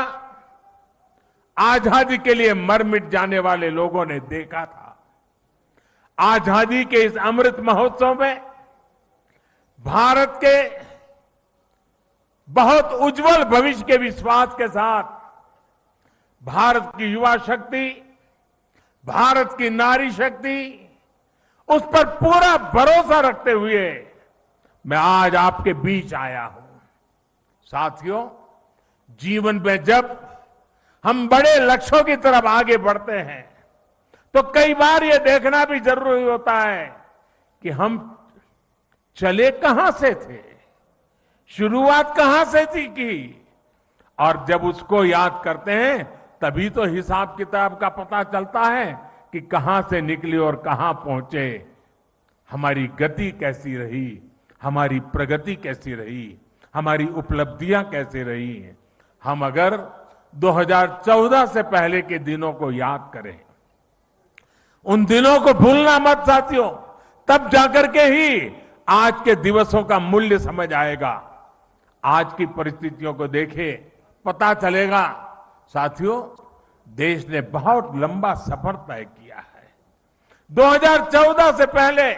आजादी के लिए मर मिट जाने वाले लोगों ने देखा था। आजादी के इस अमृत महोत्सव में भारत के बहुत उज्जवल भविष्य के विश्वास के साथ भारत की युवा शक्ति, भारत की नारी शक्ति, उस पर पूरा भरोसा रखते हुए मैं आज आपके बीच आया हूं। साथियों, जीवन में जब हम बड़े लक्ष्यों की तरफ आगे बढ़ते हैं तो कई बार यह देखना भी जरूरी होता है कि हम चले कहां से थे, शुरुआत कहां से थी की, और जब उसको याद करते हैं तभी तो हिसाब किताब का पता चलता है कि कहां से निकले और कहां पहुंचे, हमारी गति कैसी रही, हमारी प्रगति कैसी रही, हमारी उपलब्धियां कैसी रही हैं। हम अगर 2014 से पहले के दिनों को याद करें, उन दिनों को भूलना मत साथियों, तब जाकर के ही आज के दिवसों का मूल्य समझ आएगा। आज की परिस्थितियों को देखें, पता चलेगा। साथियों, देश ने बहुत लंबा सफर तय किया है। 2014 से पहले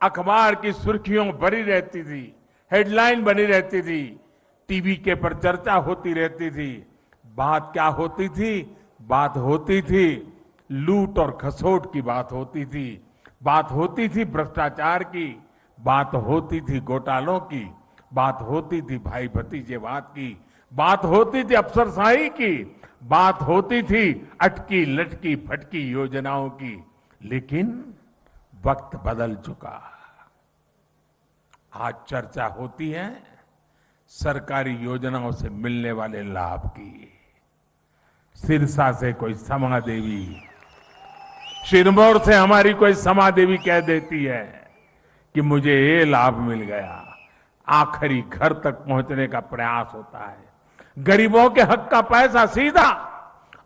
अखबार की सुर्खियों भरी रहती थी, हेडलाइन बनी रहती थी, टीवी के पर चर्चा होती रहती थी। बात क्या होती थी? बात होती थी लूट और खसोट की बात होती थी, बात होती थी भ्रष्टाचार की, बात होती थी घोटालों की, बात होती थी भाई भतीजेवाद की, बात होती थी अफसरशाही की, बात होती थी अटकी लटकी फटकी योजनाओं की। लेकिन वक्त बदल चुका। आज चर्चा होती है सरकारी योजनाओं से मिलने वाले लाभ की। सिरसा से कोई समा देवी, सिरमौर से हमारी कोई समा देवी कह देती है कि मुझे ये लाभ मिल गया। आखिरी घर तक पहुंचने का प्रयास होता है। गरीबों के हक का पैसा सीधा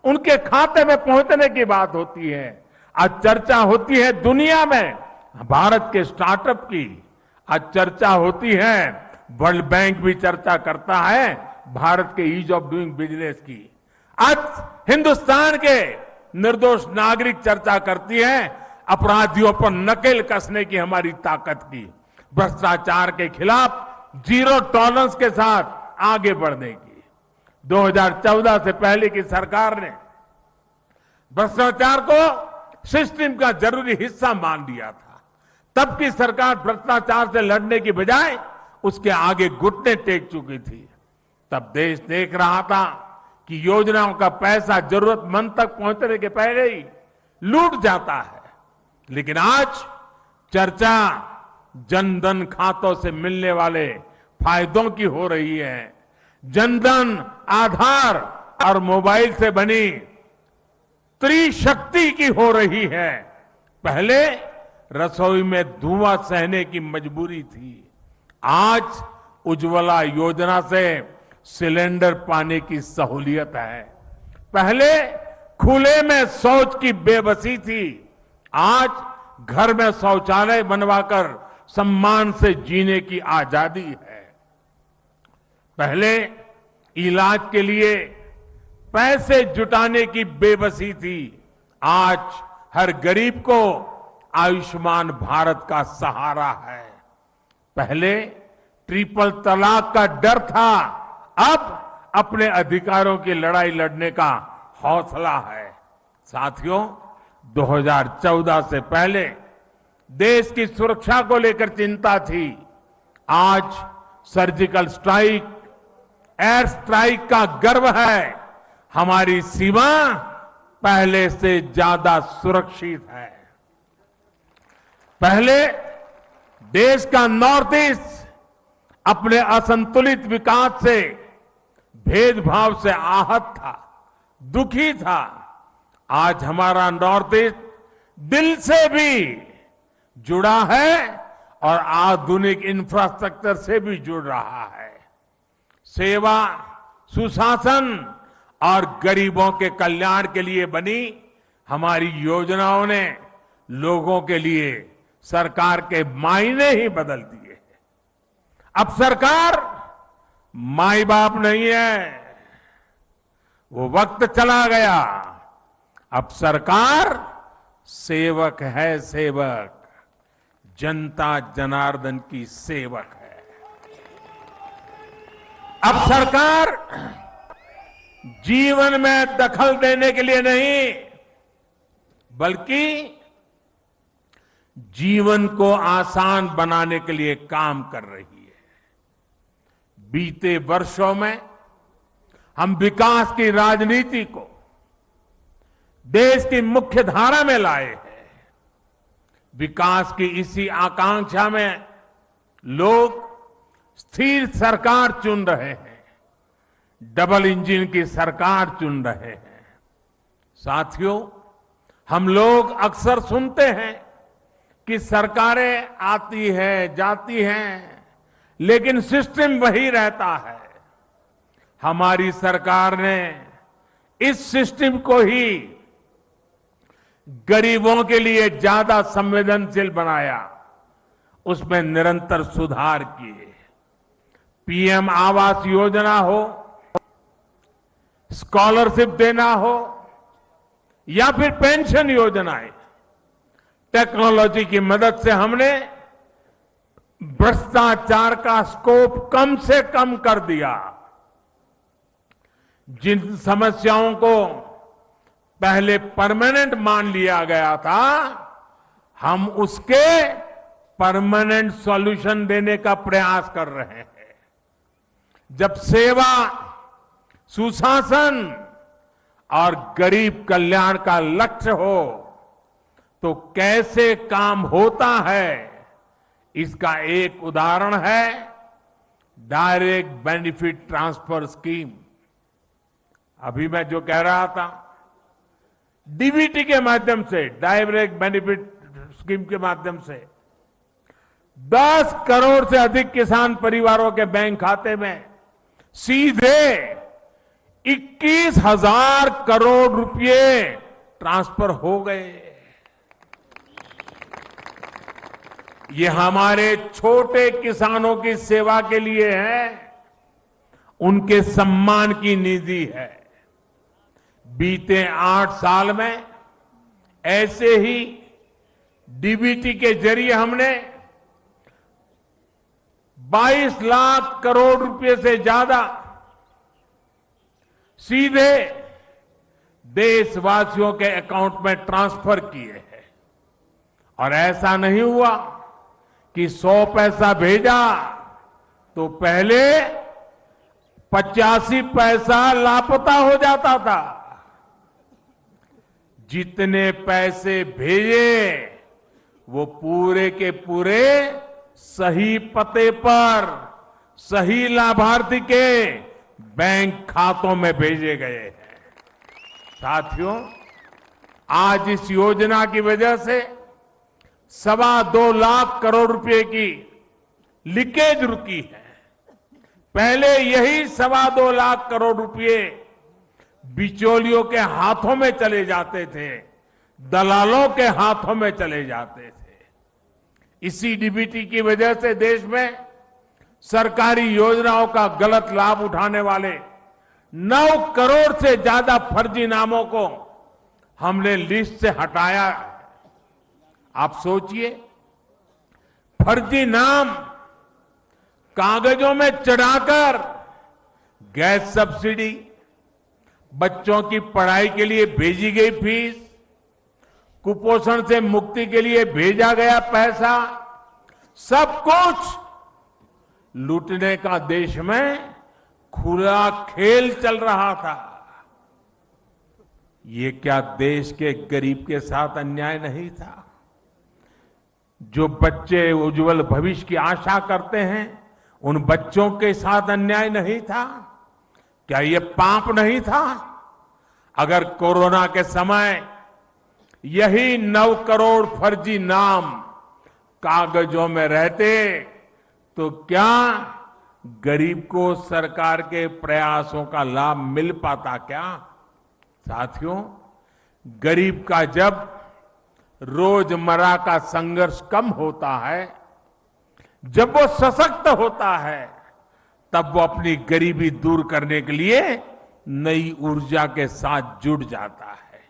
उनके खाते में पहुंचने की बात होती है। आज चर्चा होती है दुनिया में भारत के स्टार्टअप की, आज चर्चा होती है, वर्ल्ड बैंक भी चर्चा करता है भारत के ईज ऑफ डूइंग बिजनेस की। आज हिंदुस्तान के निर्दोष नागरिक चर्चा करती है अपराधियों पर नकेल कसने की हमारी ताकत की, भ्रष्टाचार के खिलाफ जीरो टॉलरेंस के साथ आगे बढ़ने की। 2014 से पहले की सरकार ने भ्रष्टाचार को सिस्टम का जरूरी हिस्सा मान लिया था। तब की सरकार भ्रष्टाचार से लड़ने की बजाय उसके आगे घुटने टेक चुकी थी। तब देश देख रहा था कि योजनाओं का पैसा जरूरतमंद तक पहुंचने के पहले ही लूट जाता है। लेकिन आज चर्चा जनधन खातों से मिलने वाले फायदों की हो रही है। जनधन, आधार और मोबाइल से बनी त्रिशक्ति की हो रही है। पहले रसोई में धुआं सहने की मजबूरी थी, आज उज्ज्वला योजना से सिलेंडर पाने की सहूलियत है। पहले खुले में शौच की बेबसी थी, आज घर में शौचालय बनवाकर सम्मान से जीने की आजादी है। पहले इलाज के लिए पैसे जुटाने की बेबसी थी, आज हर गरीब को आयुष्मान भारत का सहारा है। पहले ट्रिपल तलाक का डर था, अब अपने अधिकारों की लड़ाई लड़ने का हौसला है। साथियों, 2014 से पहले देश की सुरक्षा को लेकर चिंता थी, आज सर्जिकल स्ट्राइक, एयर स्ट्राइक का गर्व है। हमारी सीमा पहले से ज्यादा सुरक्षित है। पहले देश का नॉर्थ ईस्ट अपने असंतुलित विकास से, भेदभाव से आहत था, दुखी था। आज हमारा नॉर्थ ईस्ट दिल से भी जुड़ा है और आधुनिक इंफ्रास्ट्रक्चर से भी जुड़ रहा है। सेवा, सुशासन और गरीबों के कल्याण के लिए बनी हमारी योजनाओं ने लोगों के लिए सरकार के मायने ही बदल दिए। अब सरकार माई बाप नहीं है, वो वक्त चला गया। अब सरकार सेवक है, सेवक, जनता जनार्दन की सेवक है। अब सरकार जीवन में दखल देने के लिए नहीं, बल्कि जीवन को आसान बनाने के लिए काम कर रही है। बीते वर्षों में हम विकास की राजनीति को देश की मुख्य धारा में लाए हैं। विकास की इसी आकांक्षा में लोग स्थिर सरकार चुन रहे हैं, डबल इंजन की सरकार चुन रहे हैं। साथियों, हम लोग अक्सर सुनते हैं कि सरकारें आती हैं, जाती हैं, लेकिन सिस्टम वही रहता है। हमारी सरकार ने इस सिस्टम को ही गरीबों के लिए ज्यादा संवेदनशील बनाया, उसमें निरंतर सुधार किए। पीएम आवास योजना हो, स्कॉलरशिप देना हो या फिर पेंशन योजनाएं, टेक्नोलॉजी की मदद से हमने भ्रष्टाचार का स्कोप कम से कम कर दिया। जिन समस्याओं को पहले परमानेंट मान लिया गया था, हम उसके परमानेंट सॉल्यूशन देने का प्रयास कर रहे हैं। जब सेवा, सुशासन और गरीब कल्याण का लक्ष्य हो तो कैसे काम होता है, इसका एक उदाहरण है डायरेक्ट बेनिफिट ट्रांसफर स्कीम। अभी मैं जो कह रहा था, डीबीटी के माध्यम से, डायरेक्ट बेनिफिट स्कीम के माध्यम से 10 करोड़ से अधिक किसान परिवारों के बैंक खाते में सीधे 21,000 करोड़ रुपए ट्रांसफर हो गए। ये हमारे छोटे किसानों की सेवा के लिए है, उनके सम्मान की निधि है। बीते 8 साल में ऐसे ही डीबीटी के जरिए हमने 22 लाख करोड़ रुपए से ज्यादा सीधे देशवासियों के अकाउंट में ट्रांसफर किए हैं। और ऐसा नहीं हुआ कि 100 पैसा भेजा तो पहले 85 पैसा लापता हो जाता था। जितने पैसे भेजे वो पूरे के पूरे सही पते पर, सही लाभार्थी के बैंक खातों में भेजे गए हैं। साथियों, आज इस योजना की वजह से 2.25 लाख करोड़ रुपए की लीकेज रुकी है। पहले यही 2.25 लाख करोड़ रुपए बिचौलियों के हाथों में चले जाते थे, दलालों के हाथों में चले जाते थे। इसी डीबीटी की वजह से देश में सरकारी योजनाओं का गलत लाभ उठाने वाले 9 करोड़ से ज्यादा फर्जी नामों को हमने लिस्ट से हटाया। आप सोचिए, फर्जी नाम कागजों में चढ़ाकर गैस सब्सिडी, बच्चों की पढ़ाई के लिए भेजी गई फीस, कुपोषण से मुक्ति के लिए भेजा गया पैसा, सब कुछ लूटने का देश में खुला खेल चल रहा था। ये क्या देश के गरीब के साथ अन्याय नहीं था? जो बच्चे उज्जवल भविष्य की आशा करते हैं, उन बच्चों के साथ अन्याय नहीं था? क्या ये पाप नहीं था? अगर कोरोना के समय यही 9 करोड़ फर्जी नाम कागजों में रहते तो क्या गरीब को सरकार के प्रयासों का लाभ मिल पाता क्या? साथियों, गरीब का जब रोजमर्रा का संघर्ष कम होता है, जब वो सशक्त होता है, तब वो अपनी गरीबी दूर करने के लिए नई ऊर्जा के साथ जुड़ जाता है।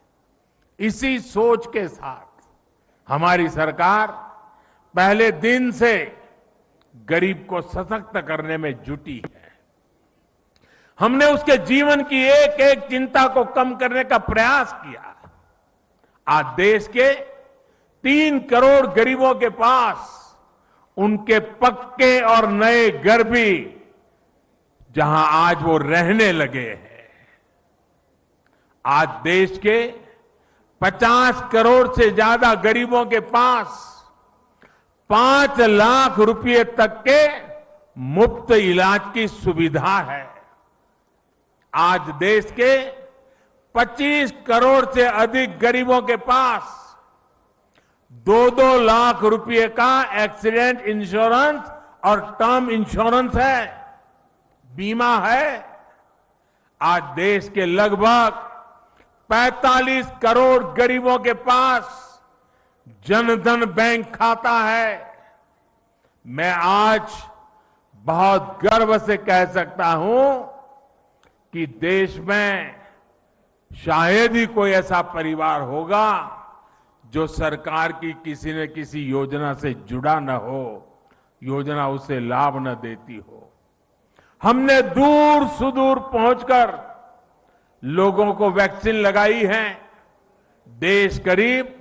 इसी सोच के साथ हमारी सरकार पहले दिन से गरीब को सशक्त करने में जुटी है। हमने उसके जीवन की एक एक चिंता को कम करने का प्रयास किया। आज देश के 3 करोड़ गरीबों के पास उनके पक्के और नए घर भी, जहां आज वो रहने लगे हैं। आज देश के 50 करोड़ से ज्यादा गरीबों के पास 5 लाख रुपए तक के मुफ्त इलाज की सुविधा है। आज देश के 25 करोड़ से अधिक गरीबों के पास 2-2 लाख रुपए का एक्सीडेंट इंश्योरेंस और टर्म इंश्योरेंस है, बीमा है। आज देश के लगभग 45 करोड़ गरीबों के पास जनधन बैंक खाता है। मैं आज बहुत गर्व से कह सकता हूं कि देश में शायद ही कोई ऐसा परिवार होगा जो सरकार की किसी न किसी योजना से जुड़ा न हो, योजना उसे लाभ न देती हो। हमने दूर सुदूर पहुंचकर लोगों को वैक्सीन लगाई है। देश करीब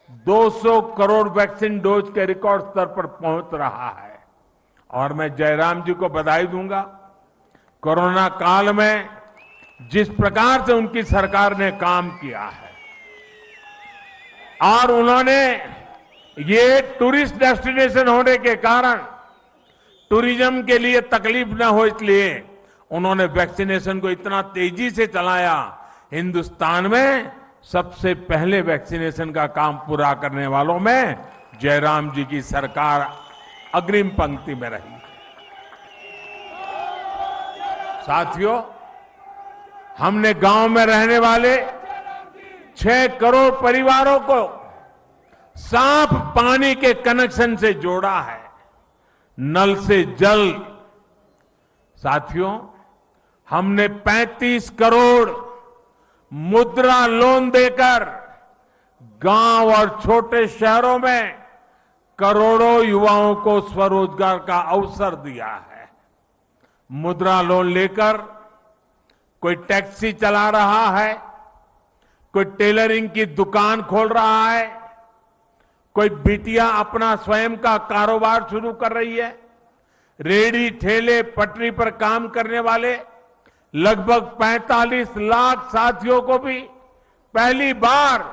200 करोड़ वैक्सीन डोज के रिकॉर्ड स्तर पर पहुंच रहा है। और मैं जयराम जी को बधाई दूंगा। कोरोना काल में जिस प्रकार से उनकी सरकार ने काम किया है और उन्होंने ये टूरिस्ट डेस्टिनेशन होने के कारण टूरिज्म के लिए तकलीफ न हो, इसलिए उन्होंने वैक्सीनेशन को इतना तेजी से चलाया। हिंदुस्तान में सबसे पहले वैक्सीनेशन का काम पूरा करने वालों में जयराम जी की सरकार अग्रिम पंक्ति में रही। साथियों, हमने गांव में रहने वाले 6 करोड़ परिवारों को साफ पानी के कनेक्शन से जोड़ा है, नल से जल। साथियों, हमने 35 करोड़ मुद्रा लोन देकर गांव और छोटे शहरों में करोड़ों युवाओं को स्वरोजगार का अवसर दिया है। मुद्रा लोन लेकर कोई टैक्सी चला रहा है, कोई टेलरिंग की दुकान खोल रहा है, कोई बिटिया अपना स्वयं का कारोबार शुरू कर रही है। रेहड़ी ठेले पटरी पर काम करने वाले लगभग 45 लाख साथियों को भी पहली बार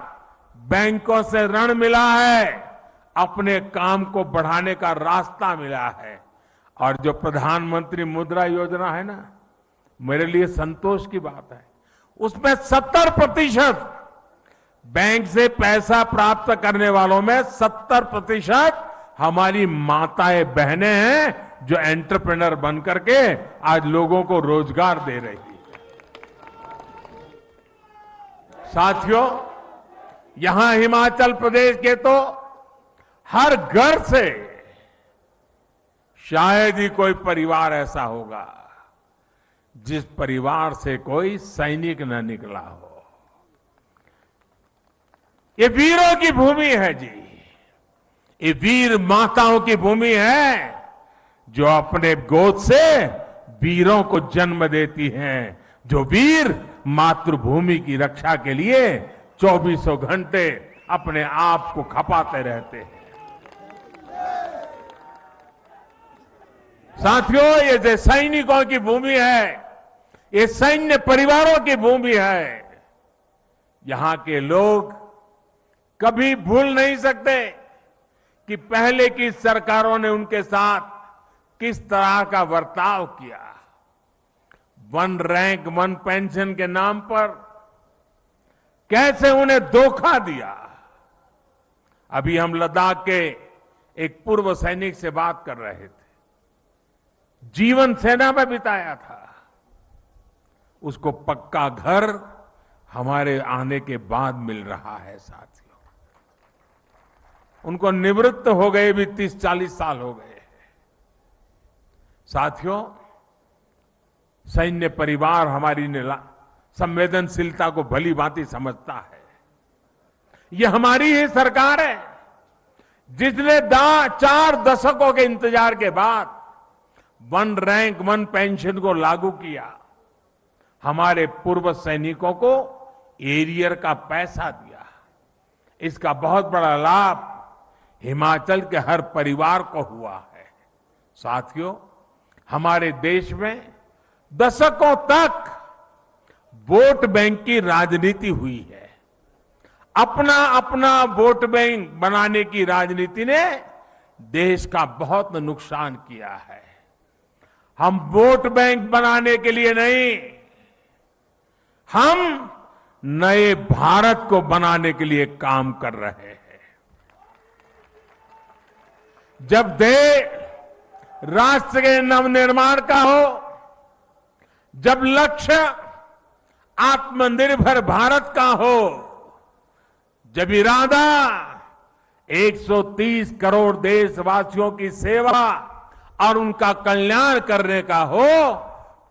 बैंकों से ऋण मिला है, अपने काम को बढ़ाने का रास्ता मिला है। और जो प्रधानमंत्री मुद्रा योजना है ना, मेरे लिए संतोष की बात है, उसमें 70% बैंक से पैसा प्राप्त करने वालों में 70% हमारी माताएं बहनें हैं जो एंटरप्रेन्योर बन करके आज लोगों को रोजगार दे रही है। साथियों, यहां हिमाचल प्रदेश के तो हर घर से शायद ही कोई परिवार ऐसा होगा जिस परिवार से कोई सैनिक न निकला हो। ये वीरों की भूमि है जी, ये वीर माताओं की भूमि है जो अपने गोद से वीरों को जन्म देती हैं, जो वीर मातृभूमि की रक्षा के लिए 24 घंटे अपने आप को खपाते रहते हैं। साथियों, ये जो सैनिकों की भूमि है, ये सैन्य परिवारों की भूमि है। यहां के लोग कभी भूल नहीं सकते कि पहले की सरकारों ने उनके साथ किस तरह का बर्ताव किया। 1 रैंक 1 पेंशन के नाम पर कैसे उन्हें धोखा दिया। अभी हम लद्दाख के एक पूर्व सैनिक से बात कर रहे थे, जीवन सेना में बिताया था, उसको पक्का घर हमारे आने के बाद मिल रहा है। साथियों, उनको निवृत्त हो गए भी 30-40 साल हो गए। साथियों, सैन्य परिवार हमारी संवेदनशीलता को भली भांति समझता है। ये हमारी ही सरकार है जिसने 4 दशकों के इंतजार के बाद 1 रैंक 1 पेंशन को लागू किया। हमारे पूर्व सैनिकों को एरियर का पैसा दिया। इसका बहुत बड़ा लाभ हिमाचल के हर परिवार को हुआ है। साथियों, हमारे देश में दशकों तक वोट बैंक की राजनीति हुई है। अपना अपना वोट बैंक बनाने की राजनीति ने देश का बहुत नुकसान किया है। हम वोट बैंक बनाने के लिए नहीं, हम नए भारत को बनाने के लिए काम कर रहे हैं। जब देश राष्ट्र के नवनिर्माण का हो, जब लक्ष्य आत्मनिर्भर भारत का हो, जब इरादा 130 करोड़ देशवासियों की सेवा और उनका कल्याण करने का हो,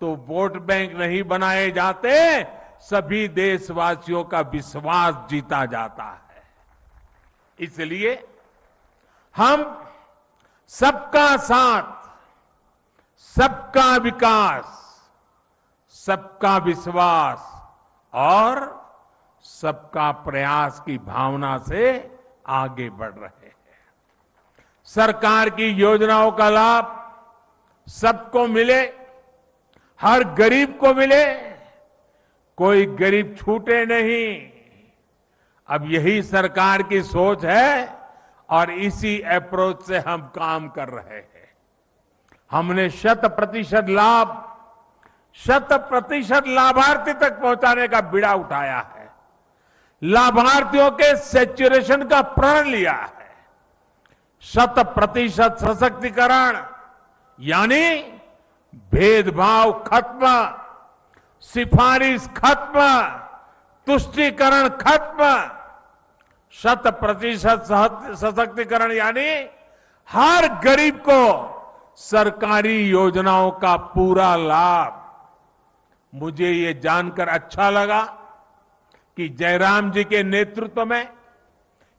तो वोट बैंक नहीं बनाए जाते, सभी देशवासियों का विश्वास जीता जाता है। इसलिए हम सबका साथ, सबका विकास, सबका विश्वास और सबका प्रयास की भावना से आगे बढ़ रहे हैं। सरकार की योजनाओं का लाभ सबको मिले, हर गरीब को मिले, कोई गरीब छूटे नहीं। अब यही सरकार की सोच है और इसी अप्रोच से हम काम कर रहे हैं। हमने 100% लाभ 100% लाभार्थी तक पहुंचाने का बीड़ा उठाया है। लाभार्थियों के सैचुरेशन का प्रण लिया है। 100% सशक्तिकरण यानी भेदभाव खत्म, सिफारिश खत्म, तुष्टीकरण खत्म। 100% सशक्तिकरण यानी हर गरीब को सरकारी योजनाओं का पूरा लाभ। मुझे ये जानकर अच्छा लगा कि जयराम जी के नेतृत्व में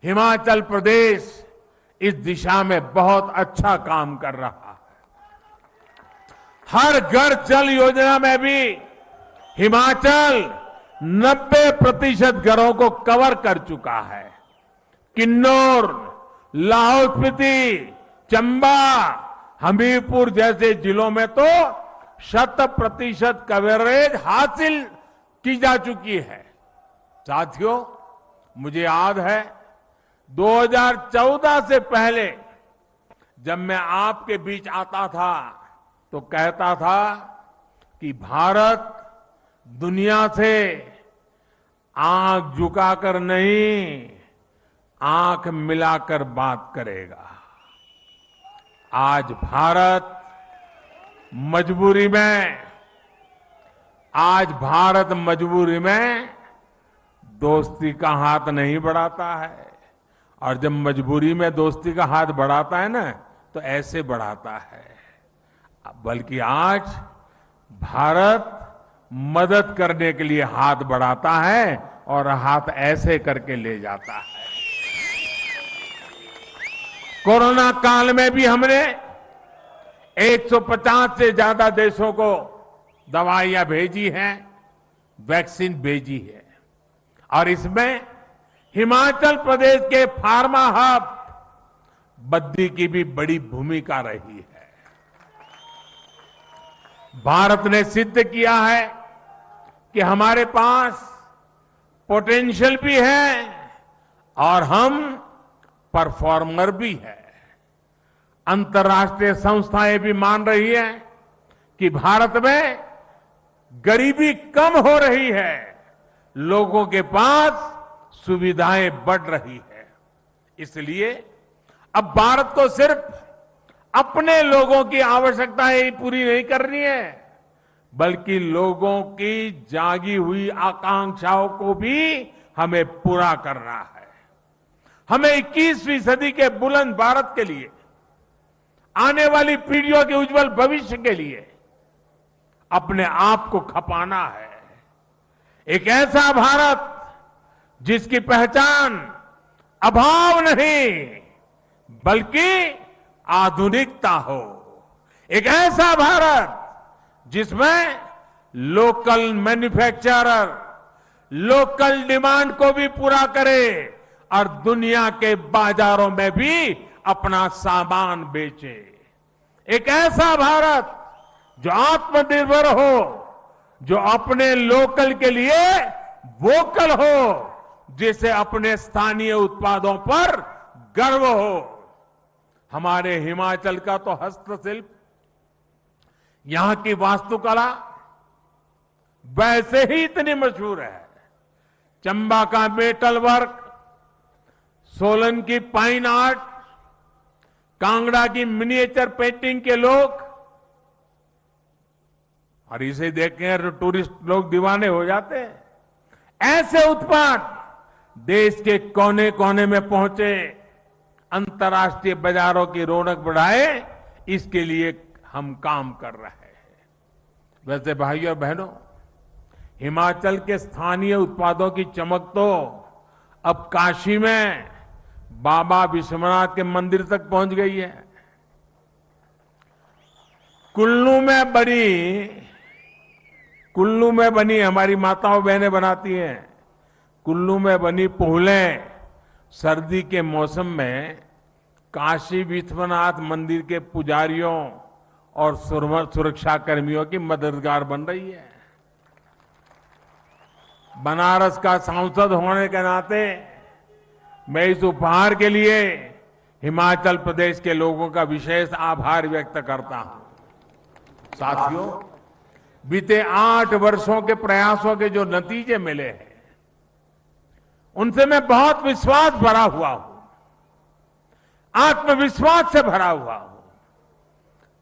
हिमाचल प्रदेश इस दिशा में बहुत अच्छा काम कर रहा है। हर घर जल योजना में भी हिमाचल 90% घरों को कवर कर चुका है। किन्नौर, लाहौल स्पीति, चंबा, हमीरपुर जैसे जिलों में तो 100% कवरेज हासिल की जा चुकी है। साथियों, मुझे याद है 2014 से पहले जब मैं आपके बीच आता था तो कहता था कि भारत दुनिया से आंख झुकाकर नहीं, आंख मिलाकर बात करेगा। आज भारत मजबूरी में दोस्ती का हाथ नहीं बढ़ाता है। और जब मजबूरी में दोस्ती का हाथ बढ़ाता है ना, तो ऐसे बढ़ाता है। बल्कि आज भारत मदद करने के लिए हाथ बढ़ाता है और हाथ ऐसे करके ले जाता है। कोरोना काल में भी हमने 150 से ज्यादा देशों को दवाइयां भेजी हैं, वैक्सीन भेजी है। और इसमें हिमाचल प्रदेश के फार्मा हब बद्दी की भी बड़ी भूमिका रही है। भारत ने सिद्ध किया है कि हमारे पास पोटेंशियल भी है और हम परफॉर्मर भी है। अंतर्राष्ट्रीय संस्थाएं भी मान रही है कि भारत में गरीबी कम हो रही है, लोगों के पास सुविधाएं बढ़ रही है। इसलिए अब भारत को सिर्फ अपने लोगों की आवश्यकताएं पूरी नहीं करनी है, बल्कि लोगों की जागी हुई आकांक्षाओं को भी हमें पूरा करना है। हमें 21वीं सदी के बुलंद भारत के लिए, आने वाली पीढ़ियों के उज्जवल भविष्य के लिए अपने आप को खपाना है। एक ऐसा भारत जिसकी पहचान अभाव नहीं बल्कि आधुनिकता हो। एक ऐसा भारत जिसमें लोकल मैन्युफैक्चरर लोकल डिमांड को भी पूरा करे और दुनिया के बाजारों में भी अपना सामान बेचे। एक ऐसा भारत जो आत्मनिर्भर हो, जो अपने लोकल के लिए वोकल हो, जिसे अपने स्थानीय उत्पादों पर गर्व हो। हमारे हिमाचल का तो हस्तशिल्प, यहां की वास्तुकला वैसे ही इतनी मशहूर है। चंबा का मेटल वर्क, सोलन की पाइन आर्ट, कांगड़ा की मिनिएचर पेंटिंग के लोग, और इसे देखकर टूरिस्ट लोग दीवाने हो जाते हैं। ऐसे उत्पाद देश के कोने कोने में पहुंचे, अंतर्राष्ट्रीय बाजारों की रौनक बढ़ाए, इसके लिए हम काम कर रहे हैं। वैसे भाइयों और बहनों, हिमाचल के स्थानीय उत्पादों की चमक तो अब काशी में बाबा विश्वनाथ के मंदिर तक पहुंच गई है। कुल्लू में बनी हमारी माताओं बहनें बनाती हैं। कुल्लू में बनी पोहलें सर्दी के मौसम में काशी विश्वनाथ मंदिर के पुजारियों और सुरक्षा कर्मियों की मददगार बन रही है। बनारस का सांसद होने के नाते मैं इस उपहार के लिए हिमाचल प्रदेश के लोगों का विशेष आभार व्यक्त करता हूं। साथियों, बीते 8 वर्षों के प्रयासों के जो नतीजे मिले हैं, उनसे मैं बहुत विश्वास भरा हुआ हूं, आत्मविश्वास से भरा हुआ हूं।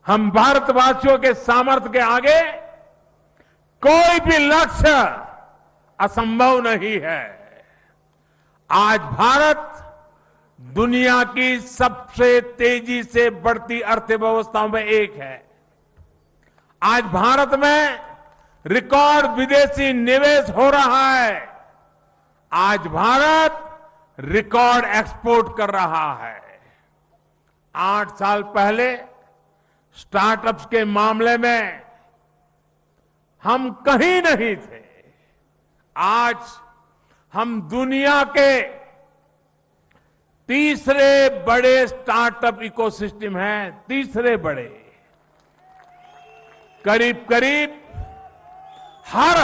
हम भारतवासियों के सामर्थ्य के आगे कोई भी लक्ष्य असंभव नहीं है। आज भारत दुनिया की सबसे तेजी से बढ़ती अर्थव्यवस्थाओं में एक है। आज भारत में रिकॉर्ड विदेशी निवेश हो रहा है। आज भारत रिकॉर्ड एक्सपोर्ट कर रहा है। 8 साल पहले स्टार्टअप्स के मामले में हम कहीं नहीं थे। आज हम दुनिया के तीसरे बड़े स्टार्टअप इकोसिस्टम हैं, तीसरे बड़े। करीब करीब हर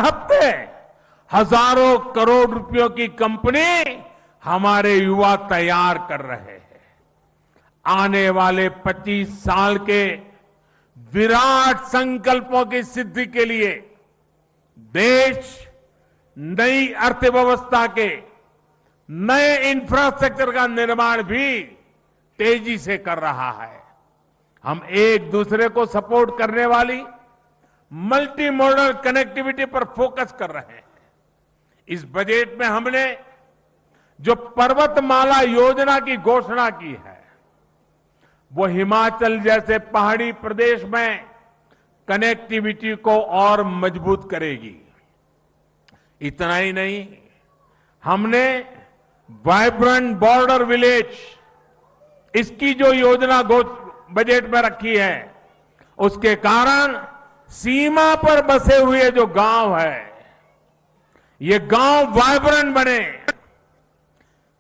हफ्ते हजारों करोड़ रुपयों की कंपनी हमारे युवा तैयार कर रहे हैं। आने वाले 25 साल के विराट संकल्पों की सिद्धि के लिए देश नई अर्थव्यवस्था के नए इंफ्रास्ट्रक्चर का निर्माण भी तेजी से कर रहा है। हम एक दूसरे को सपोर्ट करने वाली मल्टी मॉडल कनेक्टिविटी पर फोकस कर रहे हैं। इस बजट में हमने जो पर्वतमाला योजना की घोषणा की है, वो हिमाचल जैसे पहाड़ी प्रदेश में कनेक्टिविटी को और मजबूत करेगी। इतना ही नहीं, हमने वाइब्रेंट बॉर्डर विलेज, इसकी जो योजना बजट में रखी है, उसके कारण सीमा पर बसे हुए जो गांव है, ये गांव वाइब्रेंट बने,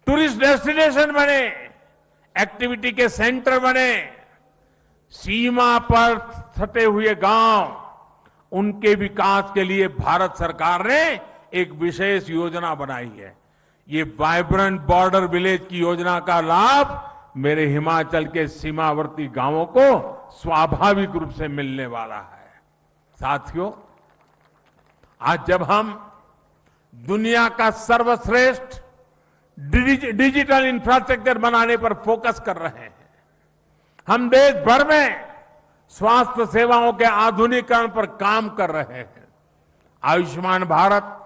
टूरिस्ट डेस्टिनेशन बने, एक्टिविटी के सेंटर बने। सीमा पर सटे हुए गांव, उनके विकास के लिए भारत सरकार ने एक विशेष योजना बनाई है। ये वाइब्रेंट बॉर्डर विलेज की योजना का लाभ मेरे हिमाचल के सीमावर्ती गांवों को स्वाभाविक रूप से मिलने वाला है। साथियों, आज जब हम दुनिया का सर्वश्रेष्ठ डिजिटल इंफ्रास्ट्रक्चर बनाने पर फोकस कर रहे हैं, हम देश भर में स्वास्थ्य सेवाओं के आधुनिकीकरण पर काम कर रहे हैं। Ayushman Bharat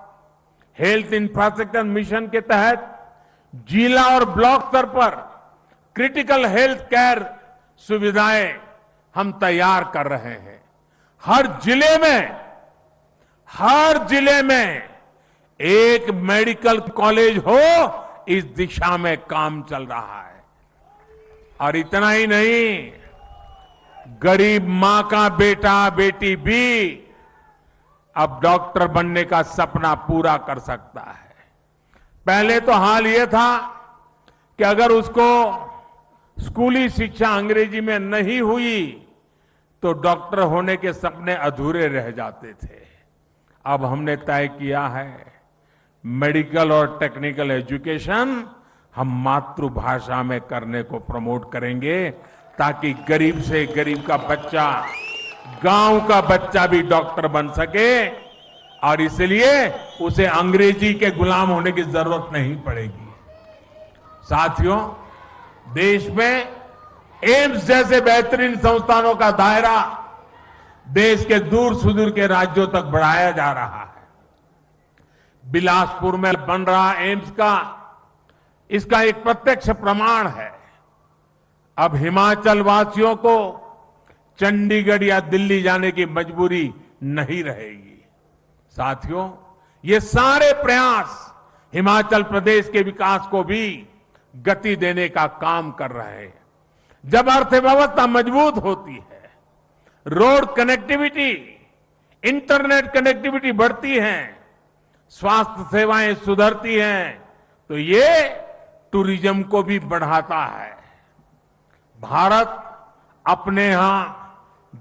health infrastructure mission के तहत जिला और ब्लॉक स्तर पर क्रिटिकल हेल्थ केयर सुविधाएं हम तैयार कर रहे हैं। हर जिले में एक मेडिकल कॉलेज हो, इस दिशा में काम चल रहा है। और इतना ही नहीं, गरीब मां का बेटा बेटी भी अब डॉक्टर बनने का सपना पूरा कर सकता है। पहले तो हाल ये था कि अगर उसको स्कूली शिक्षा अंग्रेजी में नहीं हुई तो डॉक्टर होने के सपने अधूरे रह जाते थे। अब हमने तय किया है, मेडिकल और टेक्निकल एजुकेशन हम मातृभाषा में करने को प्रमोट करेंगे, ताकि गरीब से गरीब का बच्चा, गांव का बच्चा भी डॉक्टर बन सके, और इसलिए उसे अंग्रेजी के गुलाम होने की जरूरत नहीं पड़ेगी। साथियों, देश में एम्स जैसे बेहतरीन संस्थानों का दायरा देश के दूर सुदूर के राज्यों तक बढ़ाया जा रहा है। बिलासपुर में बन रहा एम्स इसका एक प्रत्यक्ष प्रमाण है। अब हिमाचल वासियों को चंडीगढ़ या दिल्ली जाने की मजबूरी नहीं रहेगी। साथियों, ये सारे प्रयास हिमाचल प्रदेश के विकास को भी गति देने का काम कर रहे हैं। जब अर्थव्यवस्था मजबूत होती है, रोड कनेक्टिविटी, इंटरनेट कनेक्टिविटी बढ़ती है, स्वास्थ्य सेवाएं सुधरती हैं, तो ये टूरिज्म को भी बढ़ाता है। भारत अपने यहां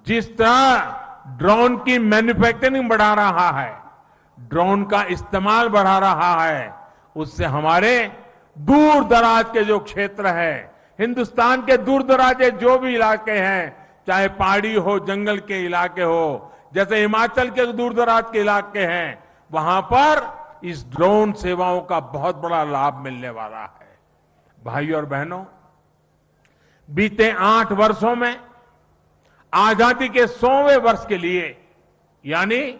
जिस तरह ड्रोन की मैन्युफैक्चरिंग बढ़ा रहा है, ड्रोन का इस्तेमाल बढ़ा रहा है, उससे हमारे दूर दराज के जो क्षेत्र है, हिंदुस्तान के दूर दराज के जो भी इलाके हैं, चाहे पहाड़ी हो, जंगल के इलाके हो, जैसे हिमाचल के दूर दराज के इलाके हैं, वहां पर इस ड्रोन सेवाओं का बहुत बड़ा लाभ मिलने वाला है। भाइयों और बहनों, बीते 8 वर्षों में आजादी के 100वें वर्ष के लिए यानी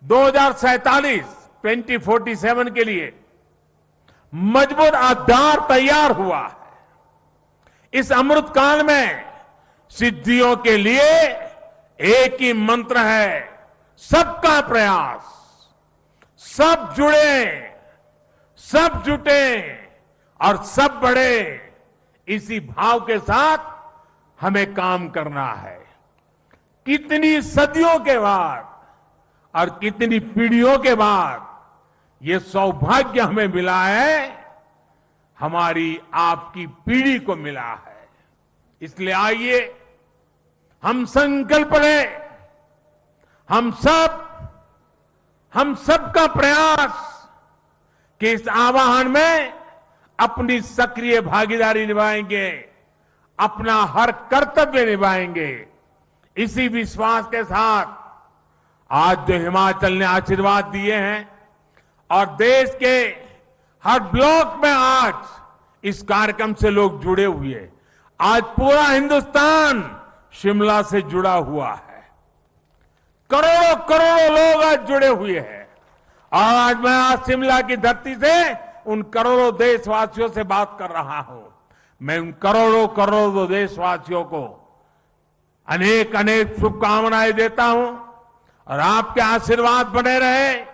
2047 के लिए मजबूत आधार तैयार हुआ है। इस अमृत काल में सिद्धियों के लिए एक ही मंत्र है, सबका प्रयास। सब जुड़े, सब जुटे और सब बढ़े, इसी भाव के साथ हमें काम करना है। कितनी सदियों के बाद और कितनी पीढ़ियों के बाद ये सौभाग्य हमें मिला है, हमारी आपकी पीढ़ी को मिला है। इसलिए आइए हम संकल्प लें, हम सबका प्रयास कि इस आह्वान में अपनी सक्रिय भागीदारी निभाएंगे, अपना हर कर्तव्य निभाएंगे। इसी विश्वास के साथ आज जो हिमाचल ने आशीर्वाद दिए हैं और देश के हर ब्लॉक में आज इस कार्यक्रम से लोग जुड़े हुए हैं। आज पूरा हिंदुस्तान शिमला से जुड़ा हुआ है, करोड़ों करोड़ों लोग आज जुड़े हुए हैं। और आज मैं आज शिमला की धरती से उन करोड़ों देशवासियों से बात कर रहा हूं। मैं उन करोड़ों करोड़ों देशवासियों को अनेक अनेक शुभकामनाएं देता हूं और आपके आशीर्वाद बने रहे,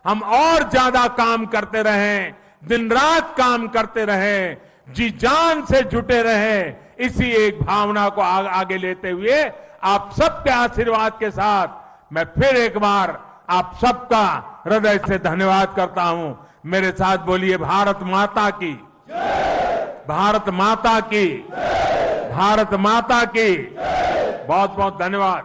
हम और ज्यादा काम करते रहें, दिन रात काम करते रहें, जी जान से जुटे रहें। इसी एक भावना को आगे लेते हुए आप सबके आशीर्वाद के साथ मैं फिर एक बार आप सबका हृदय से धन्यवाद करता हूं। मेरे साथ बोलिए, भारत माता की, भारत माता की, भारत माता की। बहुत बहुत धन्यवाद।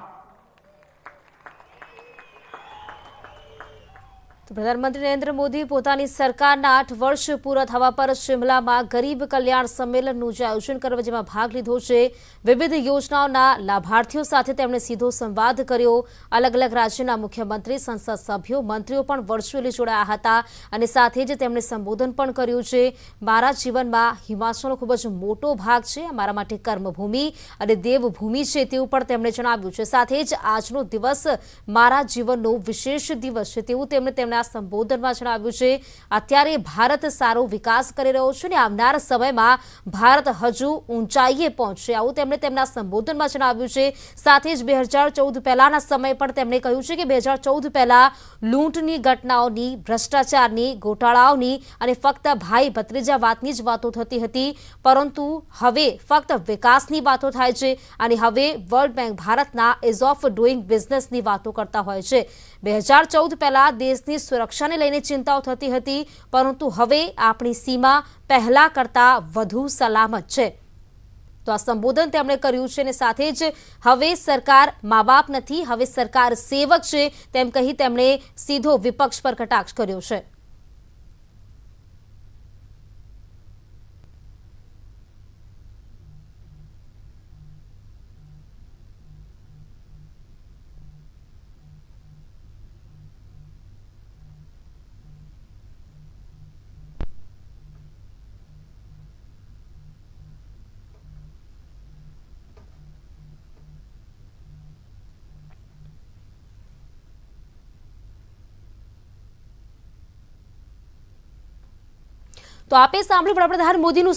તો પ્રધાનમંત્રી નરેન્દ્ર મોદી પોતાની સરકારના 8 વર્ષ પૂરા થવા પર શિમલામાં ગરીબ કલ્યાણ સંમેલનનું જે આયોજન કરવા જેમાં ભાગ લીધો છે। વિવિધ યોજનાઓના લાભાર્થીઓ સાથે તેમણે સીધો સંવાદ કર્યો। અલગ અલગ રાજ્યના મુખ્યમંત્રી, સંસદ સભ્યો, મંત્રીઓ પણ વર્ચ્યુઅલી જોડાયા હતા અને સાથે જ તેમણે સંબોધન પણ કર્યું છે। મારા જીવનમાં હિમાચલનો ખૂબ જ મોટો ભાગ છે, અમારા માટે કર્મભૂમિ અને દેવભૂમિ છે તેવું પણ તેમણે જણાવ્યું છે। સાથે જ આજનો દિવસ મારા જીવનનો વિશેષ દિવસ છે તેવું તેમણે સંબોધનમાં જણાવ્યું છે। અત્યારે ભારત સારો વિકાસ કરી રહ્યો છે અને આવનાર સમયમાં ભારત હજુ ઊંચાઈએ પહોંચશે, આવું તેમણે તેમના સંબોધનમાં જણાવ્યું છે। સાથે જ 2014 પહેલાના સમય પણ તેમણે કહ્યું છે કે 2014 પહેલા લૂંટની ઘટનાઓની, ભ્રષ્ટાચારની, ગોટાળાઓની અને ફક્ત ભાઈ ભત્રીજા વાતની જ વાતો થતી હતી, પરંતુ હવે ફક્ત વિકાસની વાતો થાય છે અને હવે વર્લ્ડ બેંક ભારતના ઇઝ ઓફ ડુઇંગ બિઝનેસની વાતો કરતા હોય છે। 2014 પહેલા દેશની સુરક્ષાને લઈને ચિંતાઓ થતી હતી, પરંતુ હવે આપણી સીમા પહેલા કરતા વધુ સલામત છે। તો આ સંબોધન તેમણે કર્યું છે અને સાથે જ હવે સરકાર મા બાપ નથી, હવે સરકાર સેવક છે તેમ કહી તેમણે સીધો વિપક્ષ પર કટાક્ષ કર્યો છે। તો આપે સાંભળ્યું વડાપ્રધાન મોદીનું